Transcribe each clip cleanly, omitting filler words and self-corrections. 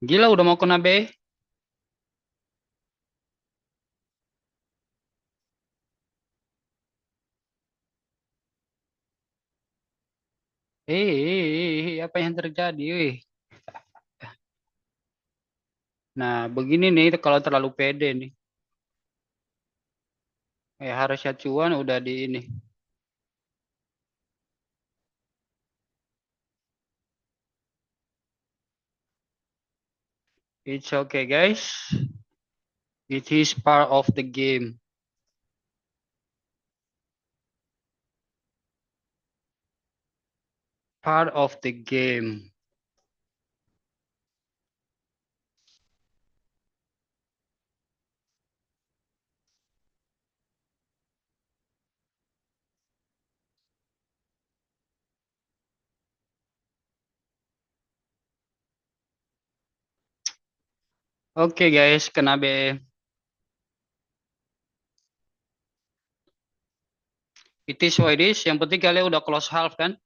Gila udah mau kena B. Apa yang terjadi? Nah, begini nih kalau terlalu pede nih. Harusnya cuan udah di ini. It's okay, guys. It is part of the game. Part of the game. Oke, guys, kena B. It is what it is. Yang penting kalian udah close half kan?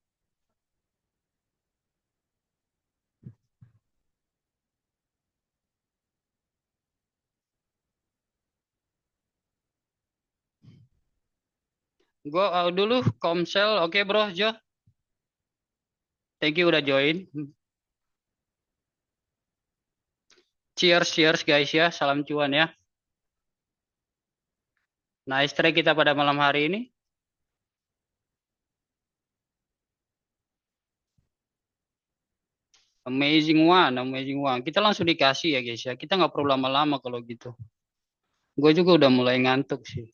Gua dulu Komsel. Oke, bro, Jo. Thank you udah join. Cheers, cheers, guys ya. Salam cuan ya. Nice try kita pada malam hari ini. Amazing one, amazing one. Kita langsung dikasih ya guys ya. Kita nggak perlu lama-lama kalau gitu. Gue juga udah mulai ngantuk sih.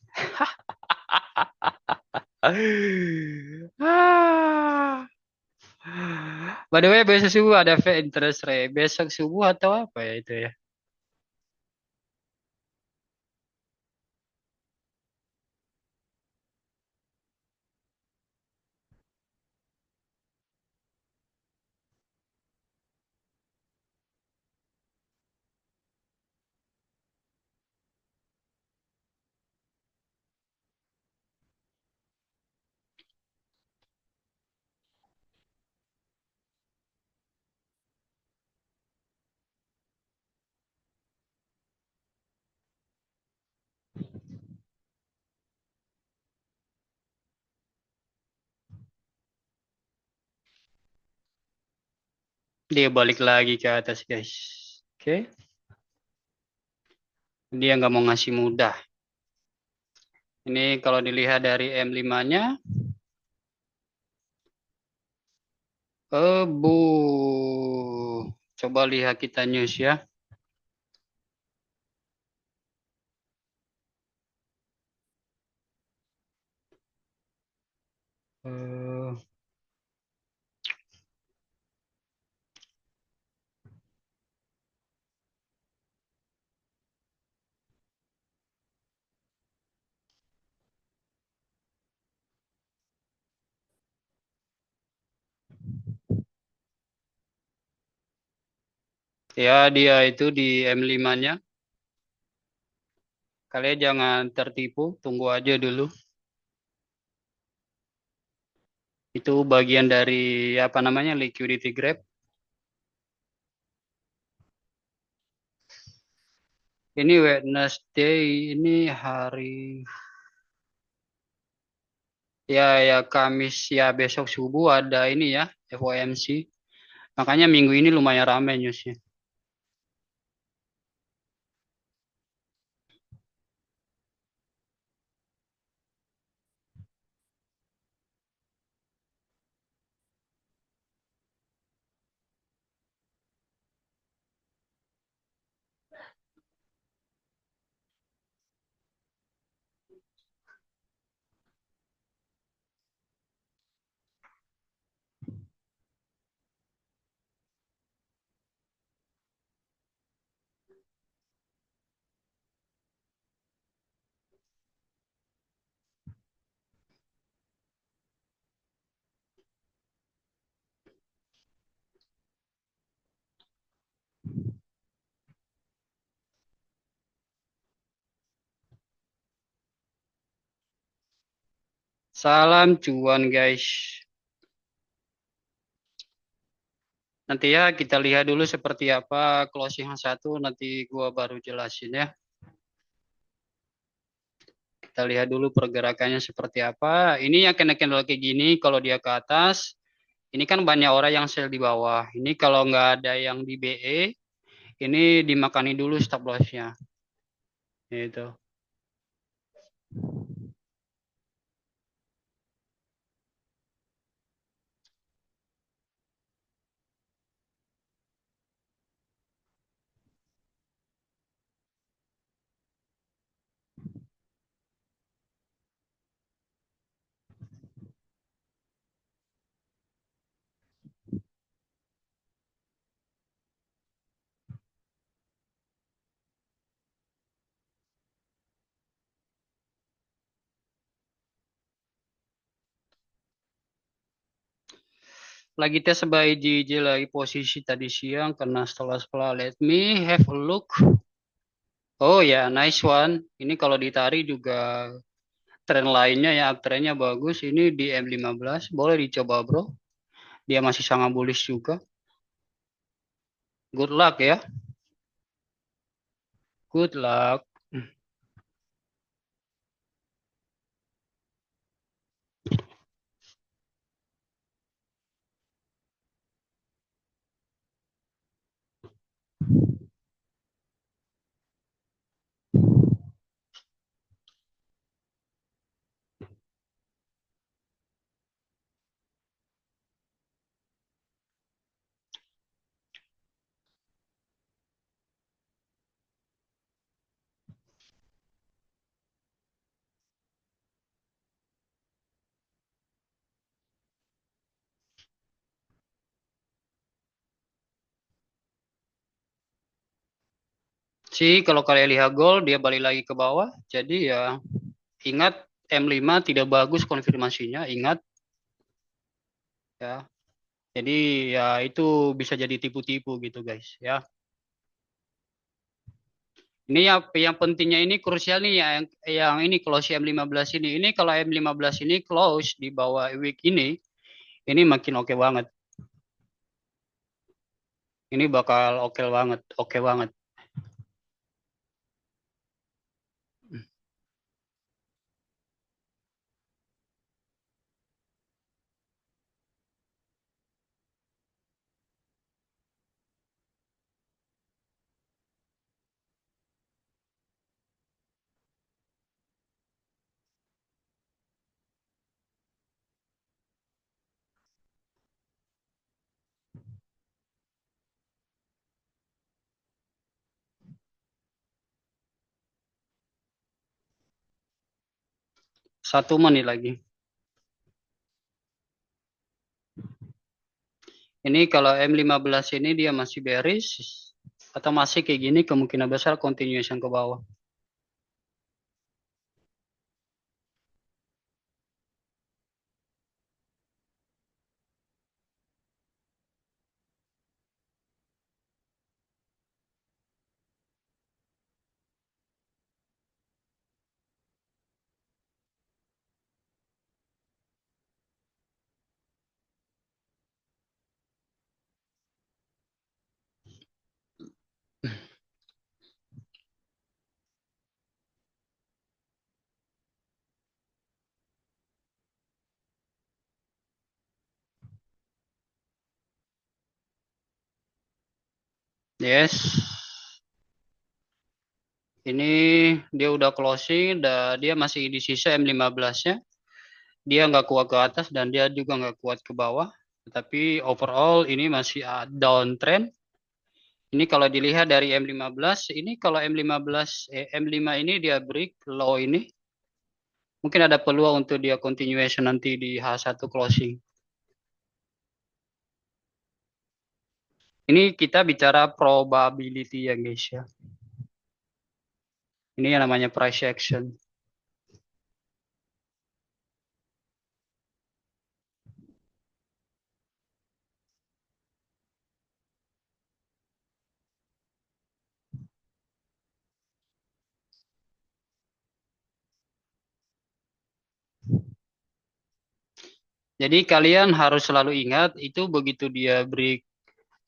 Ah. By the way, besok subuh ada interest rate. Besok subuh atau apa ya itu ya? Dia balik lagi ke atas guys. Oke. Dia nggak mau ngasih mudah. Ini kalau dilihat dari M5-nya, bu. Coba lihat kita news ya. Eh, Ya, dia itu di M5-nya. Kalian jangan tertipu, tunggu aja dulu. Itu bagian dari apa namanya liquidity grab. Ini Wednesday, ini hari ya Kamis ya besok subuh ada ini ya FOMC. Makanya minggu ini lumayan ramai newsnya. Salam cuan guys. Nanti ya kita lihat dulu seperti apa closing yang satu, nanti gua baru jelasin ya. Kita lihat dulu pergerakannya seperti apa. Ini yang kena-kena kayak gini, kalau dia ke atas, ini kan banyak orang yang sell di bawah. Ini kalau nggak ada yang di BE, ini dimakani dulu stop lossnya. Itu. Lagi tes by JJ lagi posisi tadi siang karena setelah let me have a look. Oh ya, nice one. Ini kalau ditarik juga tren lainnya ya, trennya bagus. Ini di M15, boleh dicoba bro. Dia masih sangat bullish juga. Good luck ya. Good luck. 'Sih kalau kalian lihat gol dia balik lagi ke bawah. Jadi ya ingat M5 tidak bagus konfirmasinya, ingat ya. Jadi ya itu bisa jadi tipu-tipu gitu guys ya. Ini yang pentingnya ini krusial nih yang ini close M15 ini. Ini kalau M15 ini close di bawah week ini makin oke banget. Ini bakal oke banget, oke banget. Satu menit lagi. Ini kalau M15 ini dia masih bearish atau masih kayak gini kemungkinan besar continuation ke bawah. Yes. Ini dia udah closing, dia masih di sisa M15-nya. Dia nggak kuat ke atas dan dia juga nggak kuat ke bawah. Tapi overall ini masih downtrend. Ini kalau dilihat dari M15, ini kalau M5 ini dia break low ini. Mungkin ada peluang untuk dia continuation nanti di H1 closing. Ini kita bicara probability ya guys ya. Ini yang namanya price action. Jadi kalian harus selalu ingat itu begitu dia break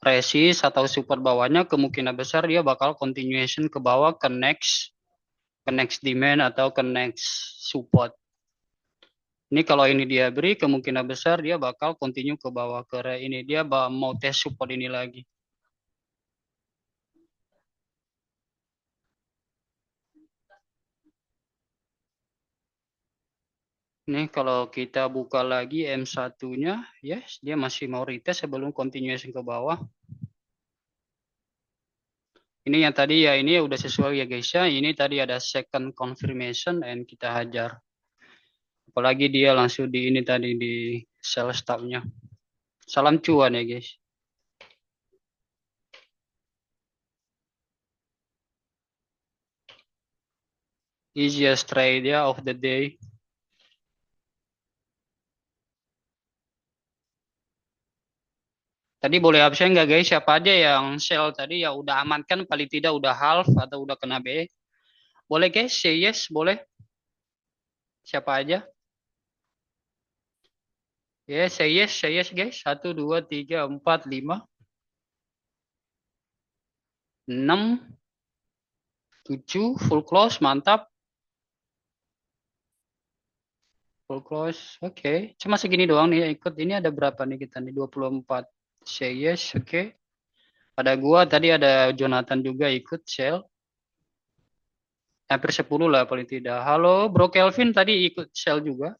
resist atau support bawahnya, kemungkinan besar dia bakal continuation ke bawah ke next demand atau ke next support. Ini kalau ini dia beri, kemungkinan besar dia bakal continue ke bawah ke ini. Dia mau tes support ini lagi. Nih kalau kita buka lagi M1-nya, yes, dia masih mau retest sebelum continuation ke bawah. Ini yang tadi ya, ini udah sesuai ya guys ya. Ini tadi ada second confirmation and kita hajar. Apalagi dia langsung di ini tadi di sell stop-nya. Salam cuan ya guys. Easiest trade ya of the day. Tadi boleh absen nggak guys? Siapa aja yang sell tadi ya udah amankan paling tidak udah half atau udah kena B. Boleh guys, say yes, boleh. Siapa aja? Ya, say yes guys. 1, 2, 3, 4, 5, 6, 7, full close, mantap. Full close, oke. Cuma segini doang nih ya ikut. Ini ada berapa nih kita nih? 24. Say yes, oke. Ada gua, tadi ada Jonathan juga ikut sell. Hampir 10 lah paling tidak. Halo, Bro Kelvin tadi ikut sell juga.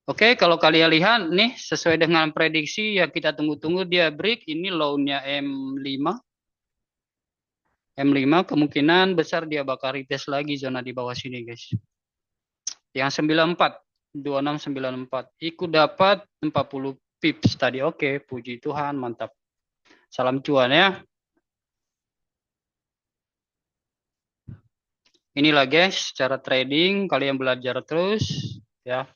Oke, kalau kalian lihat nih sesuai dengan prediksi yang kita tunggu-tunggu dia break ini low-nya M5. M5 kemungkinan besar dia bakal retest lagi zona di bawah sini guys. Yang 94, 2694. Ikut dapat 40 pips tadi. Oke, puji Tuhan, mantap. Salam cuan ya. Inilah guys cara trading, kalian belajar terus ya.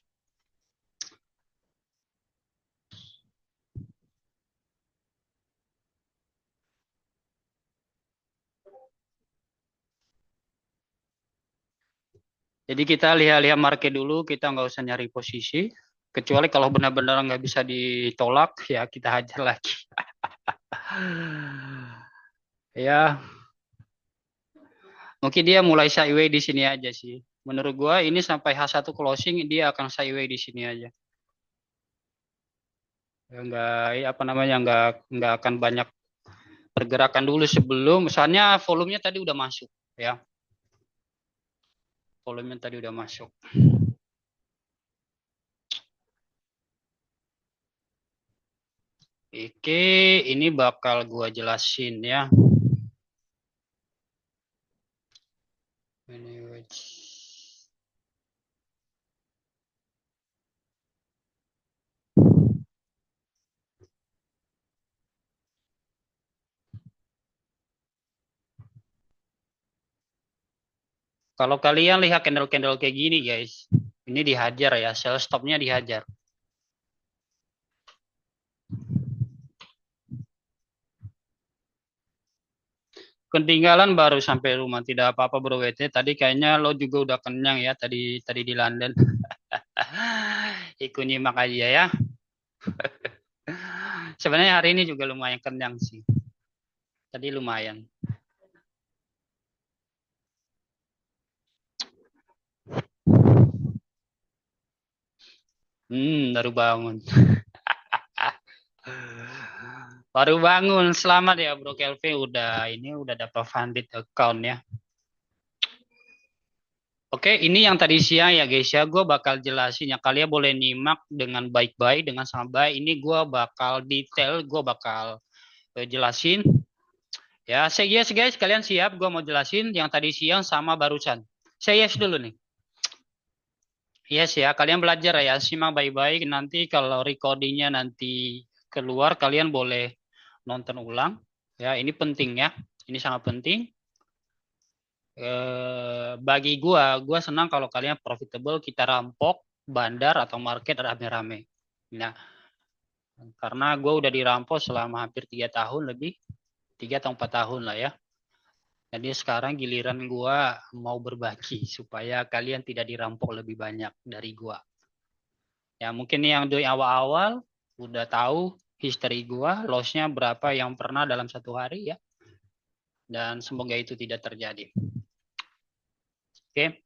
Jadi kita lihat-lihat market dulu, kita nggak usah nyari posisi. Kecuali kalau benar-benar nggak bisa ditolak, ya kita hajar lagi. Ya, mungkin dia mulai sideways di sini aja sih. Menurut gua ini sampai H1 closing dia akan sideways di sini aja. Ya, apa namanya nggak akan banyak pergerakan dulu sebelum misalnya volumenya tadi udah masuk ya. Volumenya tadi udah masuk. Oke, ini bakal gua jelasin ya. Kalau kalian lihat candle-candle kayak gini guys, ini dihajar ya, sell stopnya dihajar. Ketinggalan baru sampai rumah, tidak apa-apa bro WT. Tadi kayaknya lo juga udah kenyang ya tadi di London. Ikut nyimak aja ya. Sebenarnya hari ini juga lumayan kenyang sih. Tadi lumayan. Baru bangun. Baru bangun. Selamat ya Bro Kelvin udah dapat funded account ya. Oke, ini yang tadi siang ya guys ya, gue bakal jelasin ya. Kalian boleh nyimak dengan baik-baik, dengan sangat baik. Ini gue bakal detail, gue bakal jelasin. Ya, say yes guys, kalian siap? Gue mau jelasin yang tadi siang sama barusan. Say yes dulu nih. Yes ya, kalian belajar ya, simak baik-baik. Nanti kalau recordingnya nanti keluar, kalian boleh nonton ulang. Ya, ini penting ya, ini sangat penting. Bagi gua senang kalau kalian profitable, kita rampok bandar atau market rame-rame. Nah, Karena gue udah dirampok selama hampir 3 tahun lebih, 3 atau 4 tahun lah ya. Jadi sekarang giliran gue mau berbagi supaya kalian tidak dirampok lebih banyak dari gue. Ya mungkin yang dari awal-awal udah tahu history gue, loss-nya berapa yang pernah dalam satu hari ya. Dan semoga itu tidak terjadi. Oke.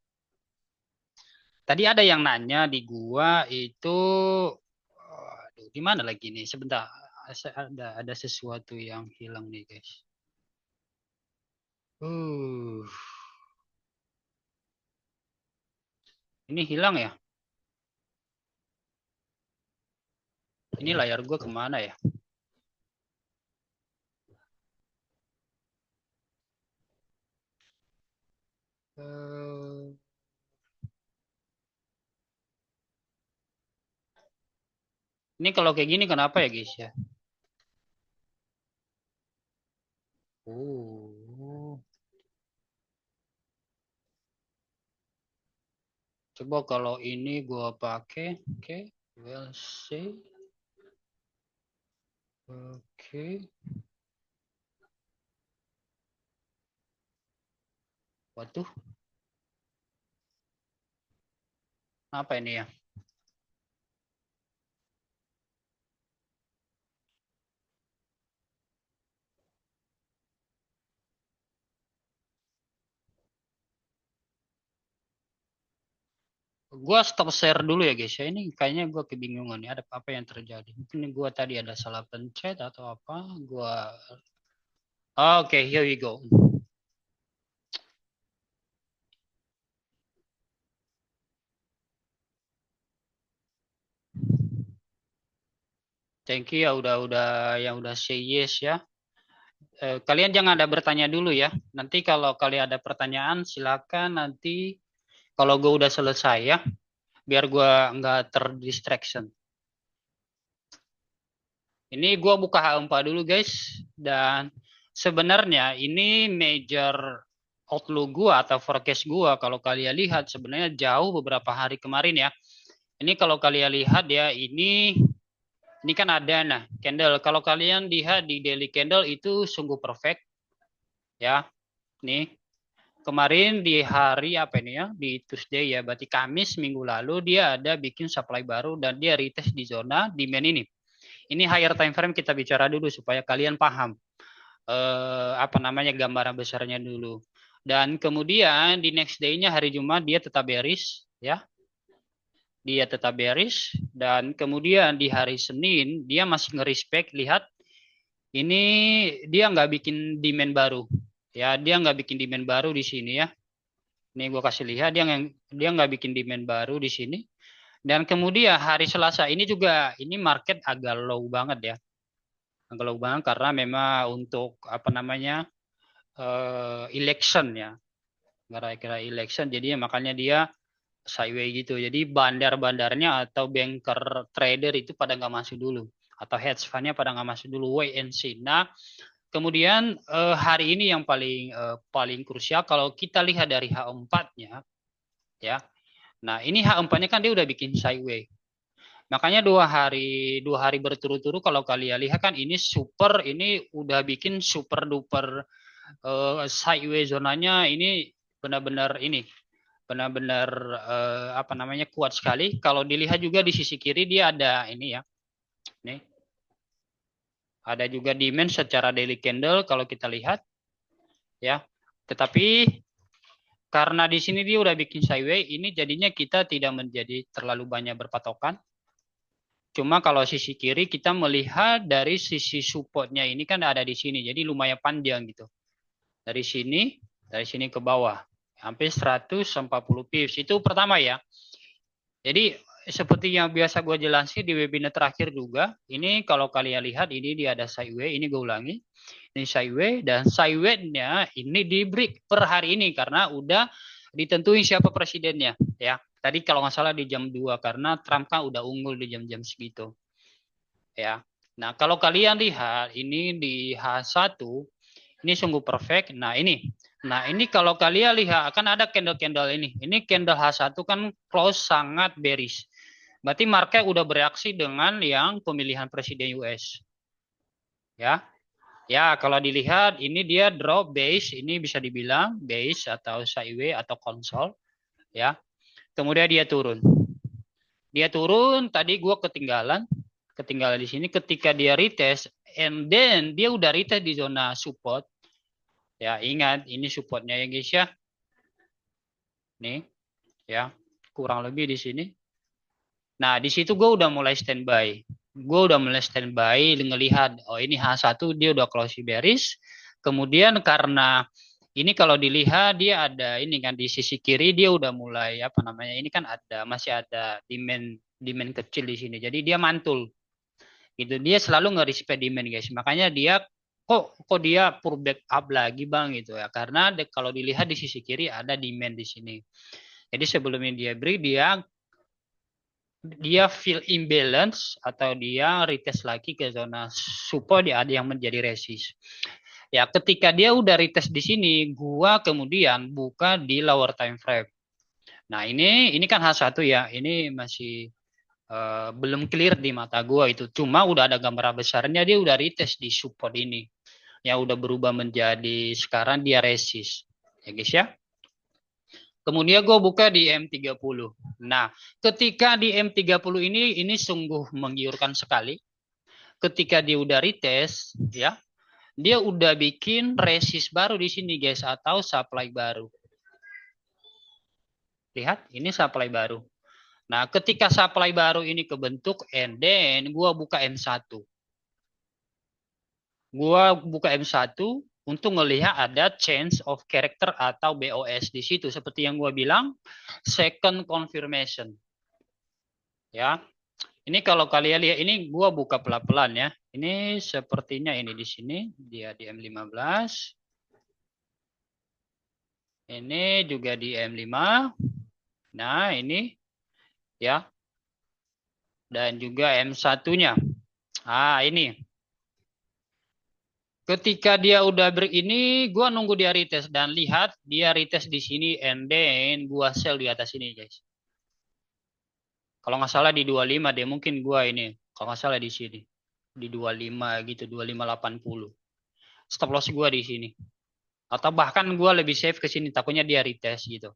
Tadi ada yang nanya di gua itu, aduh, di mana lagi nih? Sebentar, ada sesuatu yang hilang nih guys. Uh, ini hilang ya? Ini layar gua kemana ya? Uh, ini kalau kayak gini kenapa ya guys ya? Uh, coba kalau ini gua pakai, oke, we'll see. Oke. Waduh, apa ini ya? Gua stop share dulu ya guys ya. Ini kayaknya gua kebingungan nih. Ada apa yang terjadi? Mungkin gua tadi ada salah pencet atau apa. Gua oke, here we go. Thank you ya udah yang udah say yes ya. Kalian jangan ada bertanya dulu ya. Nanti kalau kalian ada pertanyaan silakan nanti kalau gue udah selesai ya. Biar gue nggak terdistraction. Ini gue buka H4 dulu guys. Dan sebenarnya ini major outlook gue atau forecast gue. Kalau kalian lihat sebenarnya jauh beberapa hari kemarin ya. Ini kalau kalian lihat ya ini kan ada nah candle. Kalau kalian lihat di daily candle itu sungguh perfect ya. Nih kemarin di hari apa ini ya? Di Tuesday ya, berarti Kamis minggu lalu dia ada bikin supply baru dan dia retest di zona demand ini. Ini higher time frame kita bicara dulu supaya kalian paham apa namanya gambaran besarnya dulu. Dan kemudian di next day-nya hari Jumat dia tetap bearish ya. Dia tetap bearish dan kemudian di hari Senin dia masih nge-respect, lihat ini dia nggak bikin demand baru ya, dia nggak bikin demand baru di sini ya. Ini gue kasih lihat dia nggak bikin demand baru di sini. Dan kemudian hari Selasa ini juga ini market agak low banget ya, agak low banget karena memang untuk apa namanya election ya, gara-gara election jadi makanya dia sideways gitu. Jadi bandar-bandarnya atau banker trader itu pada nggak masuk dulu atau hedge fund-nya pada nggak masuk dulu, wait and see. Nah kemudian hari ini yang paling krusial kalau kita lihat dari H4-nya ya. Nah ini H4-nya kan dia udah bikin sideways. Makanya dua hari berturut-turut kalau kalian lihat kan ini udah bikin super duper sideways zonanya ini benar-benar apa namanya kuat sekali. Kalau dilihat juga di sisi kiri dia ada ini ya. Nih. Ada juga demand secara daily candle kalau kita lihat ya. Tetapi karena di sini dia udah bikin sideways, ini jadinya kita tidak menjadi terlalu banyak berpatokan. Cuma kalau sisi kiri kita melihat dari sisi supportnya ini kan ada di sini, jadi lumayan panjang gitu. Dari sini ke bawah, hampir 140 pips. Itu pertama ya. Jadi seperti yang biasa gue jelasin di webinar terakhir juga, ini kalau kalian lihat ini dia ada sideways, ini gue ulangi. Ini sideways dan sideways-nya ini di break per hari ini karena udah ditentuin siapa presidennya ya. Tadi kalau nggak salah di jam 2 karena Trump kan udah unggul di jam-jam segitu. Ya. Nah, kalau kalian lihat ini di H1 ini sungguh perfect. Nah, ini. Nah, ini kalau kalian lihat akan ada candle-candle ini. Ini candle H1 kan close sangat bearish. Berarti market udah bereaksi dengan yang pemilihan presiden US. Ya. Ya, kalau dilihat ini dia drop base, ini bisa dibilang base atau sideways atau konsol, ya. Kemudian dia turun. Dia turun, tadi gua ketinggalan di sini ketika dia retest and then dia udah retest di zona support. Ya, ingat ini supportnya ya guys ya. Nih, ya. Kurang lebih di sini. Nah, di situ gue udah mulai standby. Gue udah mulai standby ngelihat, oh ini H1 dia udah close bearish. Kemudian karena ini kalau dilihat dia ada ini kan di sisi kiri dia udah mulai apa namanya? Ini kan ada masih ada demand kecil di sini. Jadi dia mantul. Gitu. Dia selalu nge-respect demand guys. Makanya dia kok dia pullback up lagi Bang gitu ya. Karena kalau dilihat di sisi kiri ada demand di sini. Jadi sebelumnya dia break dia feel imbalance atau dia retest lagi ke zona support dia ada yang menjadi resist. Ya, ketika dia udah retest di sini, gua kemudian buka di lower time frame. Nah, ini kan H1 ya. Ini masih belum clear di mata gua itu. Cuma udah ada gambar besarnya dia udah retest di support ini. Ya udah berubah menjadi sekarang dia resist. Ya guys ya. Kemudian gue buka di M30. Nah, ketika di M30 ini sungguh menggiurkan sekali. Ketika dia udah retest, ya, dia udah bikin resist baru di sini guys atau supply baru. Lihat, ini supply baru. Nah, ketika supply baru ini kebentuk, and then gue buka M1. Gua buka M1 untuk ngelihat ada change of character atau BOS di situ. Seperti yang gua bilang, second confirmation. Ya, ini kalau kalian lihat ini gua buka pelan-pelan ya. Ini sepertinya ini di sini dia di M15. Ini juga di M5. Nah, ini ya. Dan juga M1-nya. Ah, ini. Ketika dia udah break ini, gua nunggu dia retest dan lihat dia retest di sini and then gua sell di atas ini, guys. Kalau nggak salah di 25 deh, mungkin gua ini. Kalau nggak salah di sini. Di 25 gitu, 2580. Stop loss gua di sini. Atau bahkan gua lebih safe ke sini, takutnya dia retest gitu.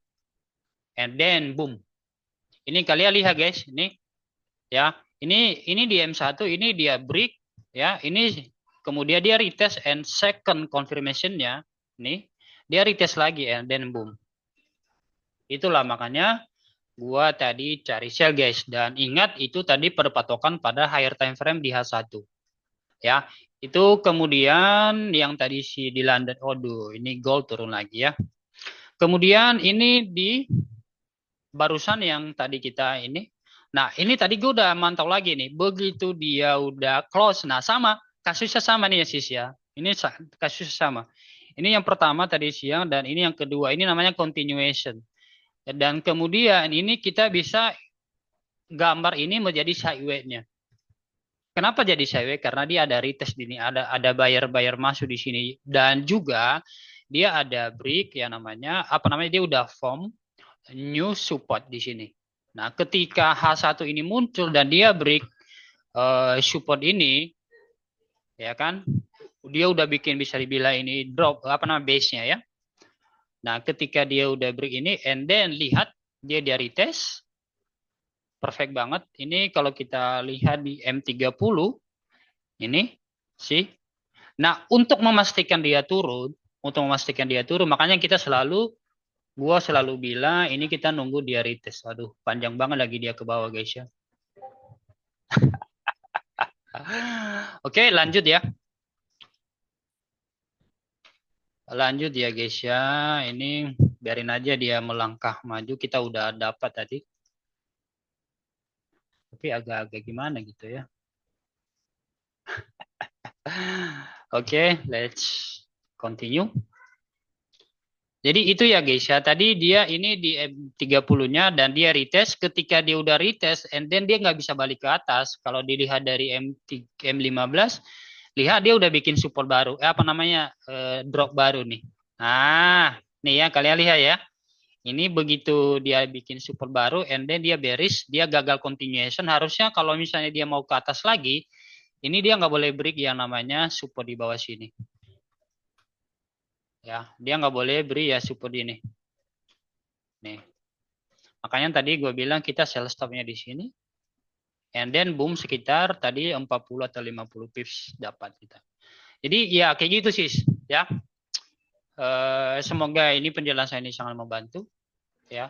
And then boom. Ini kalian lihat guys, ini ya. Ini di M1, ini dia break ya. Ini kemudian dia retest and second confirmation-nya nih, dia retest lagi and then boom. Itulah makanya gua tadi cari sell guys dan ingat itu tadi perpatokan pada higher time frame di H1. Ya. Itu kemudian yang tadi si di London, aduh ini gold turun lagi ya. Kemudian ini di barusan yang tadi kita ini. Nah, ini tadi gue udah mantau lagi nih. Begitu dia udah close. Nah, sama. Kasusnya sama nih ya, Sis ya. Ini kasusnya sama. Ini yang pertama tadi siang dan ini yang kedua. Ini namanya continuation. Dan kemudian ini kita bisa gambar ini menjadi sideways-nya. Kenapa jadi sideways? Karena dia ada retest di sini, ada buyer masuk di sini dan juga dia ada break yang namanya apa namanya dia udah form new support di sini. Nah, ketika H1 ini muncul dan dia break support ini, ya kan, dia udah bikin bisa dibilang ini drop apa namanya base-nya ya. Nah, ketika dia udah break ini, and then lihat dia retest, perfect banget. Ini kalau kita lihat di M30, ini sih. Nah, untuk memastikan dia turun, makanya kita gua selalu bilang ini kita nunggu dia retest. Aduh, panjang banget lagi dia ke bawah guys ya. Oke, lanjut ya. Lanjut ya guys ya. Ini biarin aja dia melangkah maju. Kita udah dapat tadi. Tapi agak-agak gimana gitu ya. Oke, let's continue. Jadi itu ya guys ya. Tadi dia ini di M30-nya dan dia retest. Ketika dia udah retest and then dia nggak bisa balik ke atas. Kalau dilihat dari M15, lihat dia udah bikin support baru. Apa namanya? Drop baru nih. Nah, nih ya kalian lihat ya. Ini begitu dia bikin support baru, and then dia bearish, dia gagal continuation. Harusnya kalau misalnya dia mau ke atas lagi, ini dia nggak boleh break yang namanya support di bawah sini. Ya, dia nggak boleh beri ya support ini. Nih, makanya tadi gue bilang kita sell stopnya di sini. And then boom sekitar tadi 40 atau 50 pips dapat kita. Jadi ya kayak gitu sih ya. Semoga ini penjelasan ini sangat membantu ya.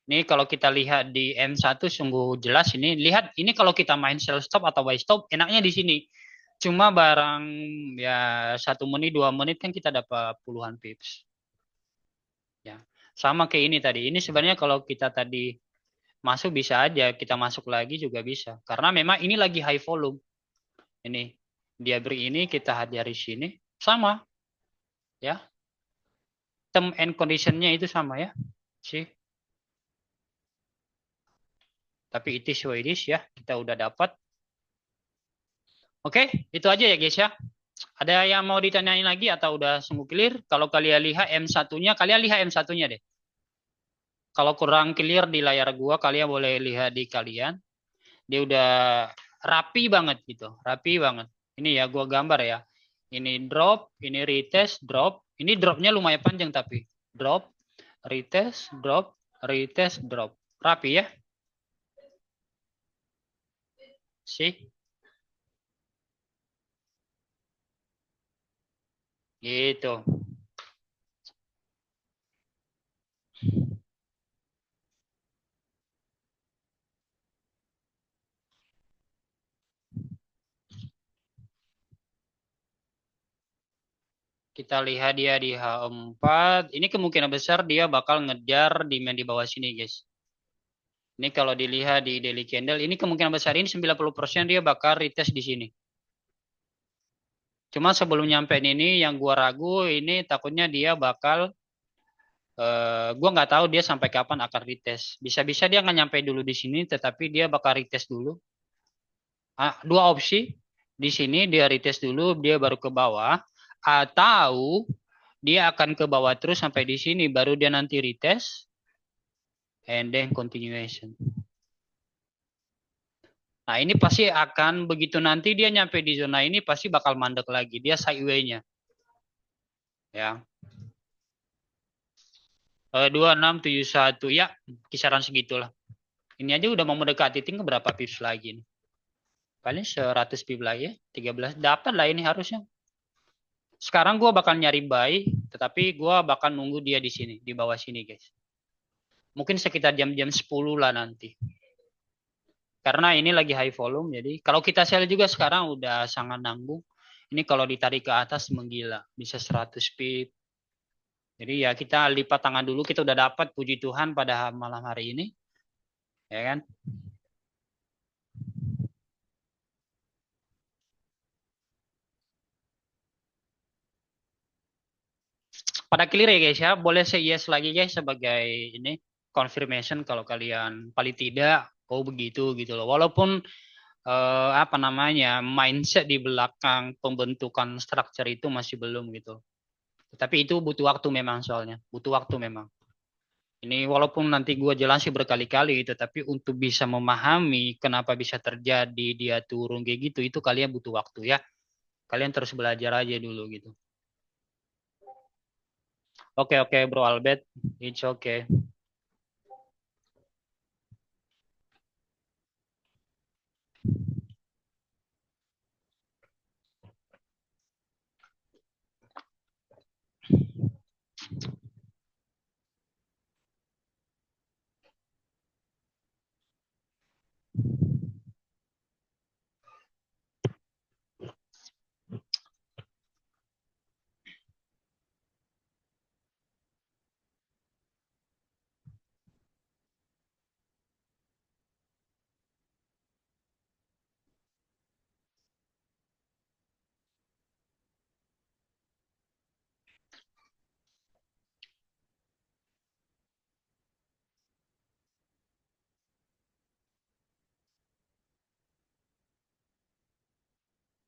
Ini kalau kita lihat di M1 sungguh jelas ini. Lihat ini kalau kita main sell stop atau buy stop enaknya di sini. Cuma barang ya 1 menit 2 menit kan kita dapat puluhan pips. Ya. Sama kayak ini tadi. Ini sebenarnya kalau kita tadi masuk bisa aja, kita masuk lagi juga bisa. Karena memang ini lagi high volume. Ini dia beri ini kita hadiri sini sama ya. Term and conditionnya itu sama ya. Sih. Tapi it is what it is ya. Kita udah dapat. Oke, itu aja ya guys ya. Ada yang mau ditanyain lagi atau udah sungguh clear? Kalau kalian lihat M1-nya, kalian lihat M1-nya deh. Kalau kurang clear di layar gua, kalian boleh lihat di kalian. Dia udah rapi banget gitu, rapi banget. Ini ya gua gambar ya. Ini drop, ini retest, drop. Ini dropnya lumayan panjang tapi drop, retest, drop, retest, drop. Rapi ya, sih. Gitu. Kita lihat dia di H4. Ini kemungkinan besar dia bakal ngejar demand di bawah sini, guys. Ini kalau dilihat di daily candle, ini kemungkinan besar ini 90% dia bakal retest di sini. Cuma sebelum nyampe ini yang gua ragu ini takutnya dia bakal gua nggak tahu dia sampai kapan akan retest. Bisa-bisa dia nggak nyampe dulu di sini, tetapi dia bakal retest dulu. Dua opsi. Di sini dia retest dulu, dia baru ke bawah. Atau dia akan ke bawah terus sampai di sini, baru dia nanti retest. And then continuation. Nah ini pasti akan begitu nanti dia nyampe di zona ini pasti bakal mandek lagi. Dia sideway-nya. Ya. 2671 ya kisaran segitulah. Ini aja udah mau mendekati tinggal berapa pips lagi nih. Paling 100 pips lagi ya. 13 dapat lah ini harusnya. Sekarang gue bakal nyari buy, tetapi gue bakal nunggu dia di sini, di bawah sini guys. Mungkin sekitar jam-jam 10 lah nanti. Karena ini lagi high volume, jadi kalau kita sell juga sekarang udah sangat nanggung. Ini kalau ditarik ke atas menggila, bisa 100 pip. Jadi ya kita lipat tangan dulu, kita udah dapat puji Tuhan pada malam hari ini. Ya kan? Pada clear ya guys ya, boleh say yes lagi guys sebagai ini confirmation kalau kalian paling tidak oh begitu gitu loh. Walaupun apa namanya mindset di belakang pembentukan structure itu masih belum gitu. Tapi itu butuh waktu memang soalnya, butuh waktu memang. Ini walaupun nanti gue jelasin berkali-kali itu, tapi untuk bisa memahami kenapa bisa terjadi dia turun kayak gitu, itu kalian butuh waktu ya. Kalian terus belajar aja dulu gitu. Oke oke Bro Albert, it's okay.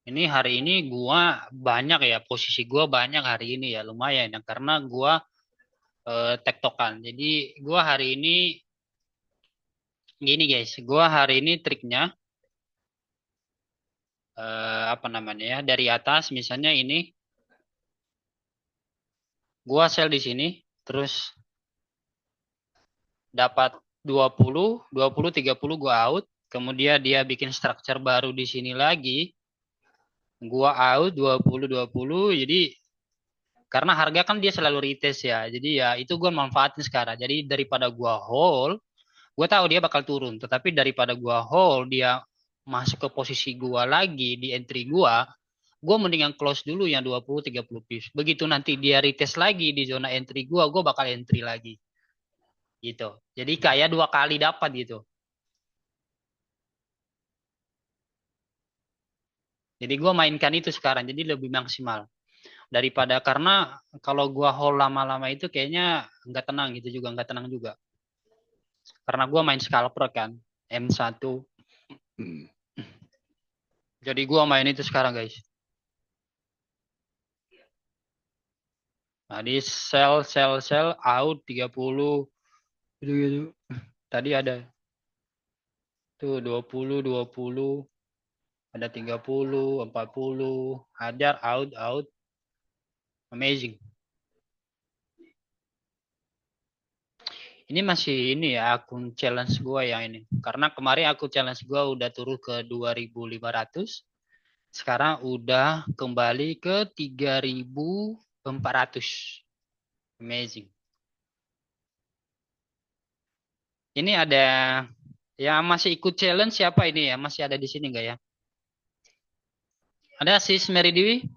Ini hari ini gua banyak ya posisi gua banyak hari ini ya lumayan ya karena gua tektokan. Jadi gua hari ini gini guys, gua hari ini triknya apa namanya ya, dari atas misalnya ini gua sell di sini terus dapat 20, 30 gua out, kemudian dia bikin structure baru di sini lagi, gua out 20, 20, jadi karena harga kan dia selalu retest ya. Jadi ya itu gua manfaatin sekarang. Jadi daripada gua hold, gua tahu dia bakal turun, tetapi daripada gua hold dia masuk ke posisi gua lagi di entry gua mendingan close dulu yang 20, 30 pips. Begitu nanti dia retest lagi di zona entry gua bakal entry lagi gitu. Jadi kayak dua kali dapat gitu. Jadi gua mainkan itu sekarang, jadi lebih maksimal daripada karena kalau gua hold lama-lama itu kayaknya nggak tenang gitu juga, nggak tenang juga. Karena gua main scalper kan, M1. Jadi gua main itu sekarang guys. Nah, di sell sell sell out 30 gitu-gitu. Tadi ada tuh 20, 20, ada 30, 40, hajar out out, amazing. Ini masih ini ya akun challenge gua yang ini. Karena kemarin akun challenge gua udah turun ke 2.500. Sekarang udah kembali ke 3.400. Amazing. Ini ada yang masih ikut challenge siapa ini ya? Masih ada di sini nggak ya? Ada Sis Mary Dewi?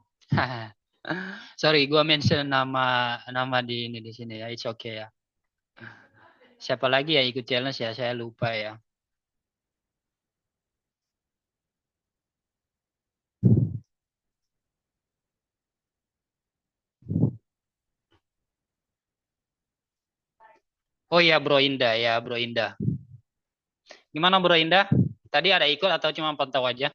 Sorry, gua mention nama nama di ini di sini ya. It's okay ya. Siapa lagi ya ikut challenge ya? Saya lupa ya. Oh iya Bro Indah ya Bro Indah. Gimana Bro Indah? Tadi ada ikut atau cuma pantau aja?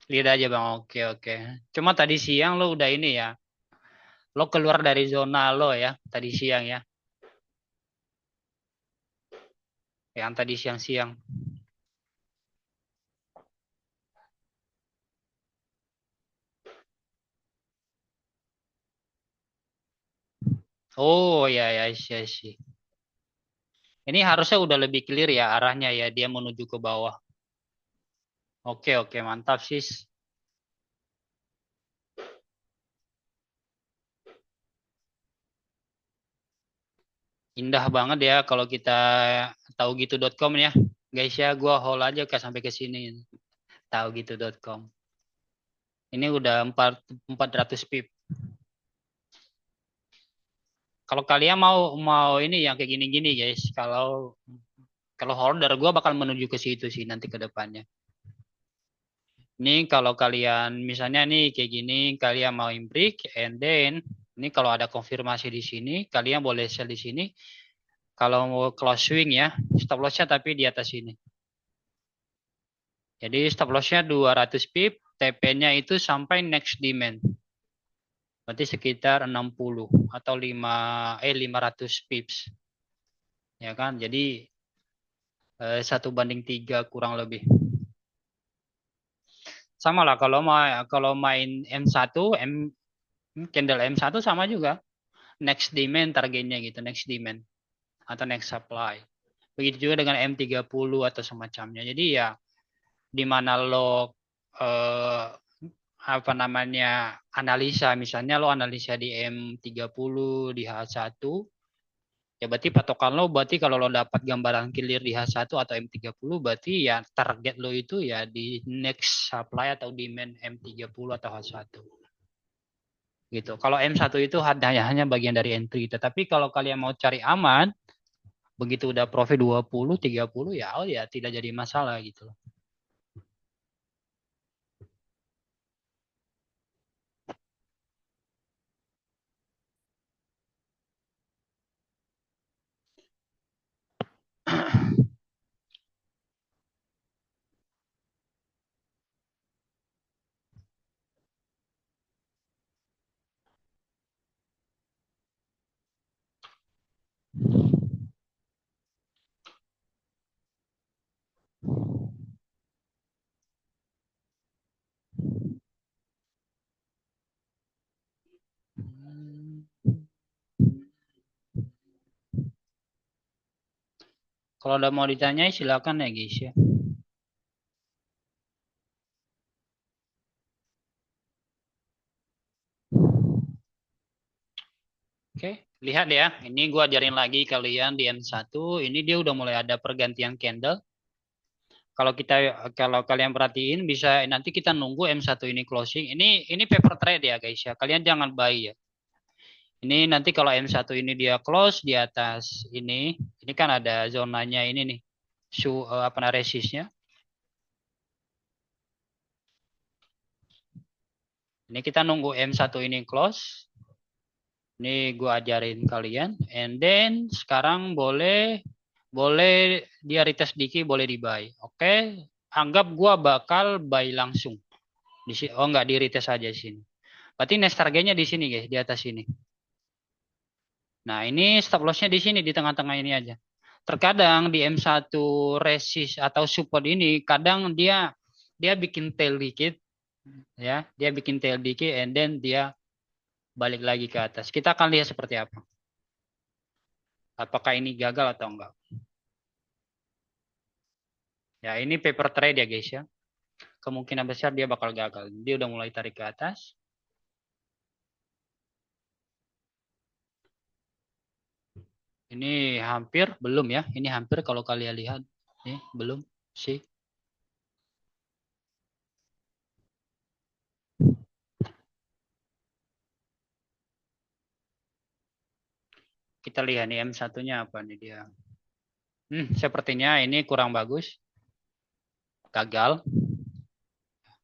Lihat aja Bang. Oke oke. Cuma tadi siang lo udah ini ya. Lo keluar dari zona lo ya tadi siang ya. Yang tadi siang-siang. Oh ya ya iya sih. Ini harusnya udah lebih clear ya arahnya ya dia menuju ke bawah. Oke oke mantap sis. Indah banget ya kalau kita tahu gitu.com ya. Guys ya gua haul aja ke sampai ke sini. Tahu gitu.com. Ini udah 400 pip. Kalau kalian mau mau ini yang kayak gini-gini guys, kalau kalau holder gua bakal menuju ke situ sih nanti ke depannya. Ini kalau kalian misalnya nih kayak gini, kalian mau break and then ini kalau ada konfirmasi di sini, kalian boleh sell di sini. Kalau mau close swing ya, stop lossnya tapi di atas ini. Jadi stop lossnya 200 pip, TP-nya itu sampai next demand. Berarti sekitar 60 atau 500 pips. Ya kan? Jadi 1 banding 3 kurang lebih. Sama lah kalau main M1, candle M1 sama juga. Next demand targetnya gitu, next demand atau next supply. Begitu juga dengan M30 atau semacamnya. Jadi ya di mana lo eh, apa namanya analisa, misalnya lo analisa di M30 di H1, ya berarti patokan lo berarti kalau lo dapat gambaran clear di H1 atau M30 berarti ya target lo itu ya di next supply atau demand M30 atau H1 gitu. Kalau M1 itu hanya bagian dari entry, tetapi kalau kalian mau cari aman begitu udah profit 20 30 ya oh ya tidak jadi masalah gitu loh. Kalau ada mau ditanyai silakan ya guys ya. Oke, lihat ya. Ini gua ajarin lagi kalian di M1. Ini dia udah mulai ada pergantian candle. Kalau kalian perhatiin bisa nanti kita nunggu M1 ini closing. Ini paper trade ya guys ya. Kalian jangan buy ya. Ini nanti kalau M1 ini dia close di atas ini kan ada zonanya ini nih. Apa namanya resistnya. Ini kita nunggu M1 ini close. Ini gua ajarin kalian. And then sekarang boleh dia retest dikit boleh di buy. Oke. Anggap gua bakal buy langsung. Oh enggak di retest aja sini. Berarti next targetnya di sini guys, di atas sini. Nah, ini stop lossnya di sini di tengah-tengah ini aja. Terkadang di M1 resist atau support ini kadang dia bikin tail dikit ya, dia bikin tail dikit and then dia balik lagi ke atas. Kita akan lihat seperti apa. Apakah ini gagal atau enggak. Ya, ini paper trade ya guys ya. Kemungkinan besar dia bakal gagal. Dia udah mulai tarik ke atas. Ini hampir belum ya. Ini hampir kalau kalian lihat. Nih, belum sih. Kita lihat nih M1-nya apa nih dia. Sepertinya ini kurang bagus. Gagal.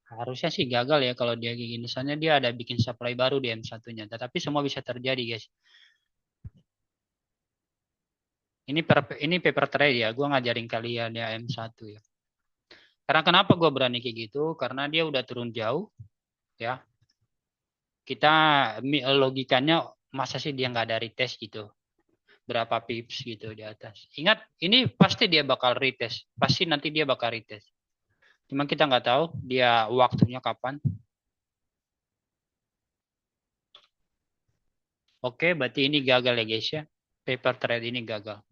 Harusnya sih gagal ya kalau dia kayak gini. Soalnya dia ada bikin supply baru di M1-nya. Tetapi semua bisa terjadi guys. Ini paper trade ya. Gue ngajarin kalian ya M1 ya. Karena kenapa gue berani kayak gitu? Karena dia udah turun jauh ya. Kita logikanya masa sih dia nggak ada retest gitu. Berapa pips gitu di atas. Ingat, ini pasti dia bakal retest. Pasti nanti dia bakal retest. Cuma kita nggak tahu dia waktunya kapan. Oke, berarti ini gagal ya guys ya. Paper trade ini gagal.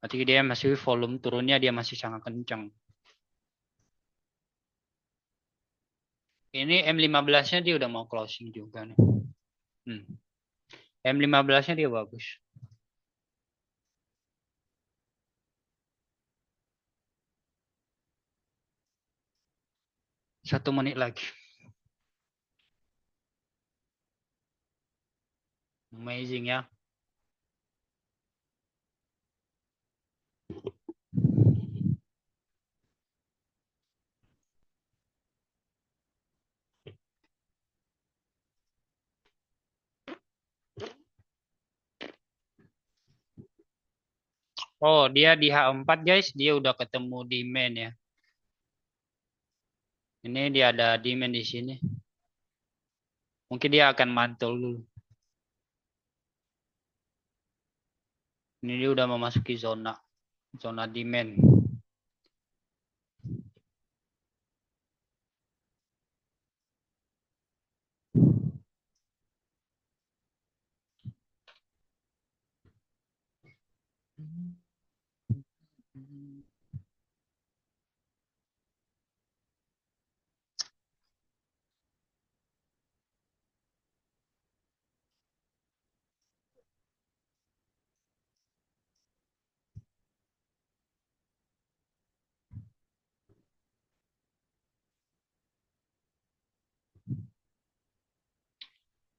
Berarti dia masih volume turunnya dia masih sangat kencang. Ini M15-nya dia udah mau closing juga nih. M15-nya dia bagus. Satu menit lagi. Amazing ya. Oh, dia di H4 guys, dia udah ketemu demand ya. Ini dia ada demand di sini. Mungkin dia akan mantul dulu. Ini dia udah memasuki zona demand.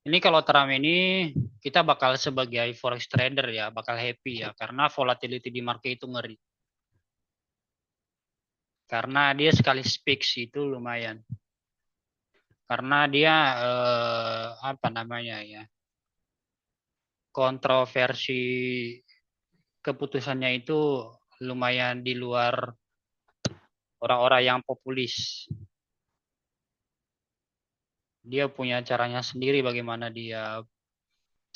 Ini kalau Trump ini kita bakal sebagai forex trader ya, bakal happy ya karena volatility di market itu ngeri. Karena dia sekali speaks itu lumayan. Karena dia apa namanya ya? Kontroversi keputusannya itu lumayan di luar orang-orang yang populis. Dia punya caranya sendiri bagaimana dia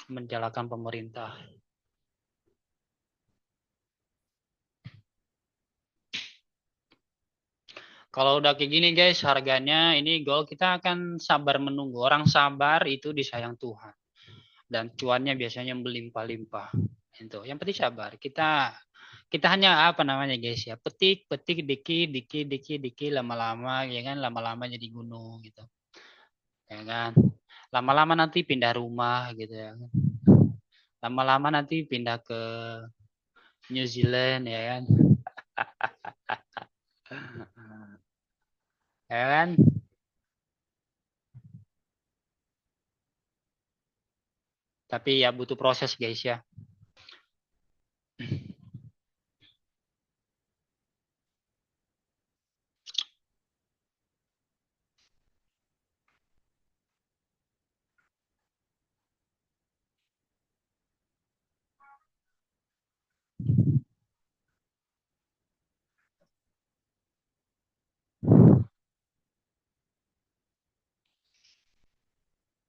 menjalankan pemerintah. Kalau udah kayak gini guys, harganya ini gold kita akan sabar menunggu. Orang sabar itu disayang Tuhan. Dan cuannya biasanya melimpah-limpah. Itu. Yang penting sabar. Kita hanya apa namanya guys ya, petik, petik, dikit, dikit, dikit, dikit, lama-lama, ya kan, lama-lama jadi gunung gitu, ya kan. Lama-lama nanti pindah rumah gitu ya. Lama-lama nanti pindah ke New Zealand ya kan. Ya kan? Tapi ya butuh proses guys ya.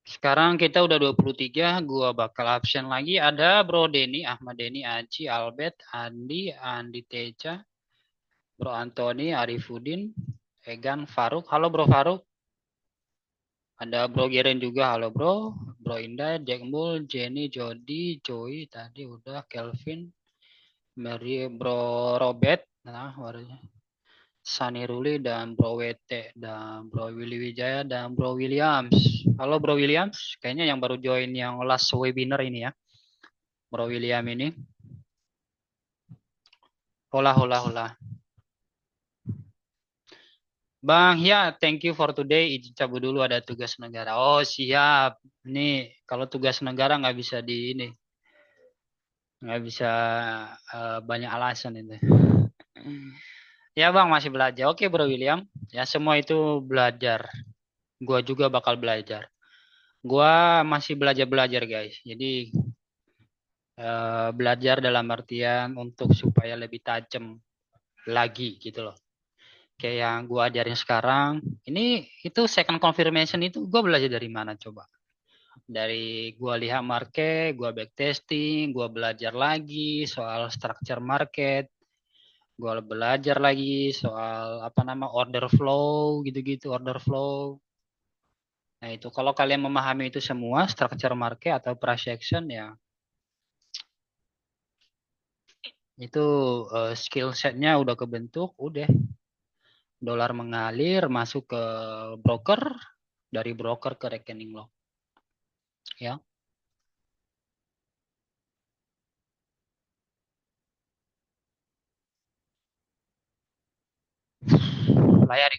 Sekarang kita udah 23, gua bakal absen lagi. Ada Bro Denny, Ahmad Denny, Aji, Albert, Andi, Andi Teja, Bro Antoni, Arifudin, Egan, Faruk. Halo Bro Faruk. Ada Bro Geren juga, halo Bro. Bro Indah, Jack Mul, Jenny, Jody, Joey, tadi udah, Kelvin, Mary, Bro Robert, nah warnanya. Sani Ruli dan Bro WT dan Bro Willy Wijaya dan Bro Williams. Halo Bro Williams, kayaknya yang baru join yang last webinar ini ya. Bro William ini. Hola, hola, hola. Bang, ya, thank you for today. Izin cabut dulu ada tugas negara. Oh, siap. Nih, kalau tugas negara nggak bisa di ini, nggak bisa banyak alasan itu. Ya, Bang, masih belajar. Oke, Bro William. Ya, semua itu belajar. Gua juga bakal belajar. Gua masih belajar-belajar, guys. Jadi, belajar dalam artian untuk supaya lebih tajam lagi gitu loh. Kayak yang gue ajarin sekarang, ini itu second confirmation itu gue belajar dari mana coba? Dari gue lihat market, gue backtesting, gue belajar lagi soal structure market, gue belajar lagi soal apa nama order flow gitu-gitu, order flow. Nah itu kalau kalian memahami itu semua, structure market atau price action ya, itu skill setnya udah kebentuk, udah dolar mengalir masuk ke broker, dari broker ke rekening lo, ya.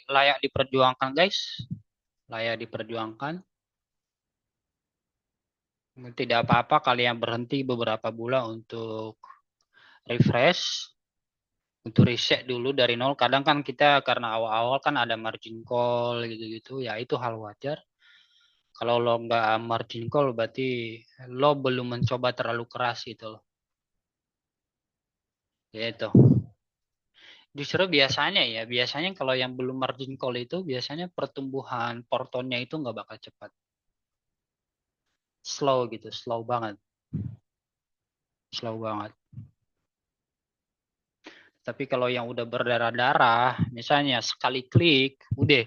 Layak diperjuangkan guys, layak diperjuangkan. Tidak apa-apa kalian berhenti beberapa bulan untuk refresh, untuk reset dulu dari nol. Kadang kan kita karena awal-awal kan ada margin call gitu-gitu, ya itu hal wajar. Kalau lo nggak margin call berarti lo belum mencoba terlalu keras gitu loh. Ya itu. Justru biasanya ya, biasanya kalau yang belum margin call itu biasanya pertumbuhan portonnya itu nggak bakal cepat. Slow gitu, slow banget. Slow banget. Tapi kalau yang udah berdarah-darah, misalnya sekali klik, udah.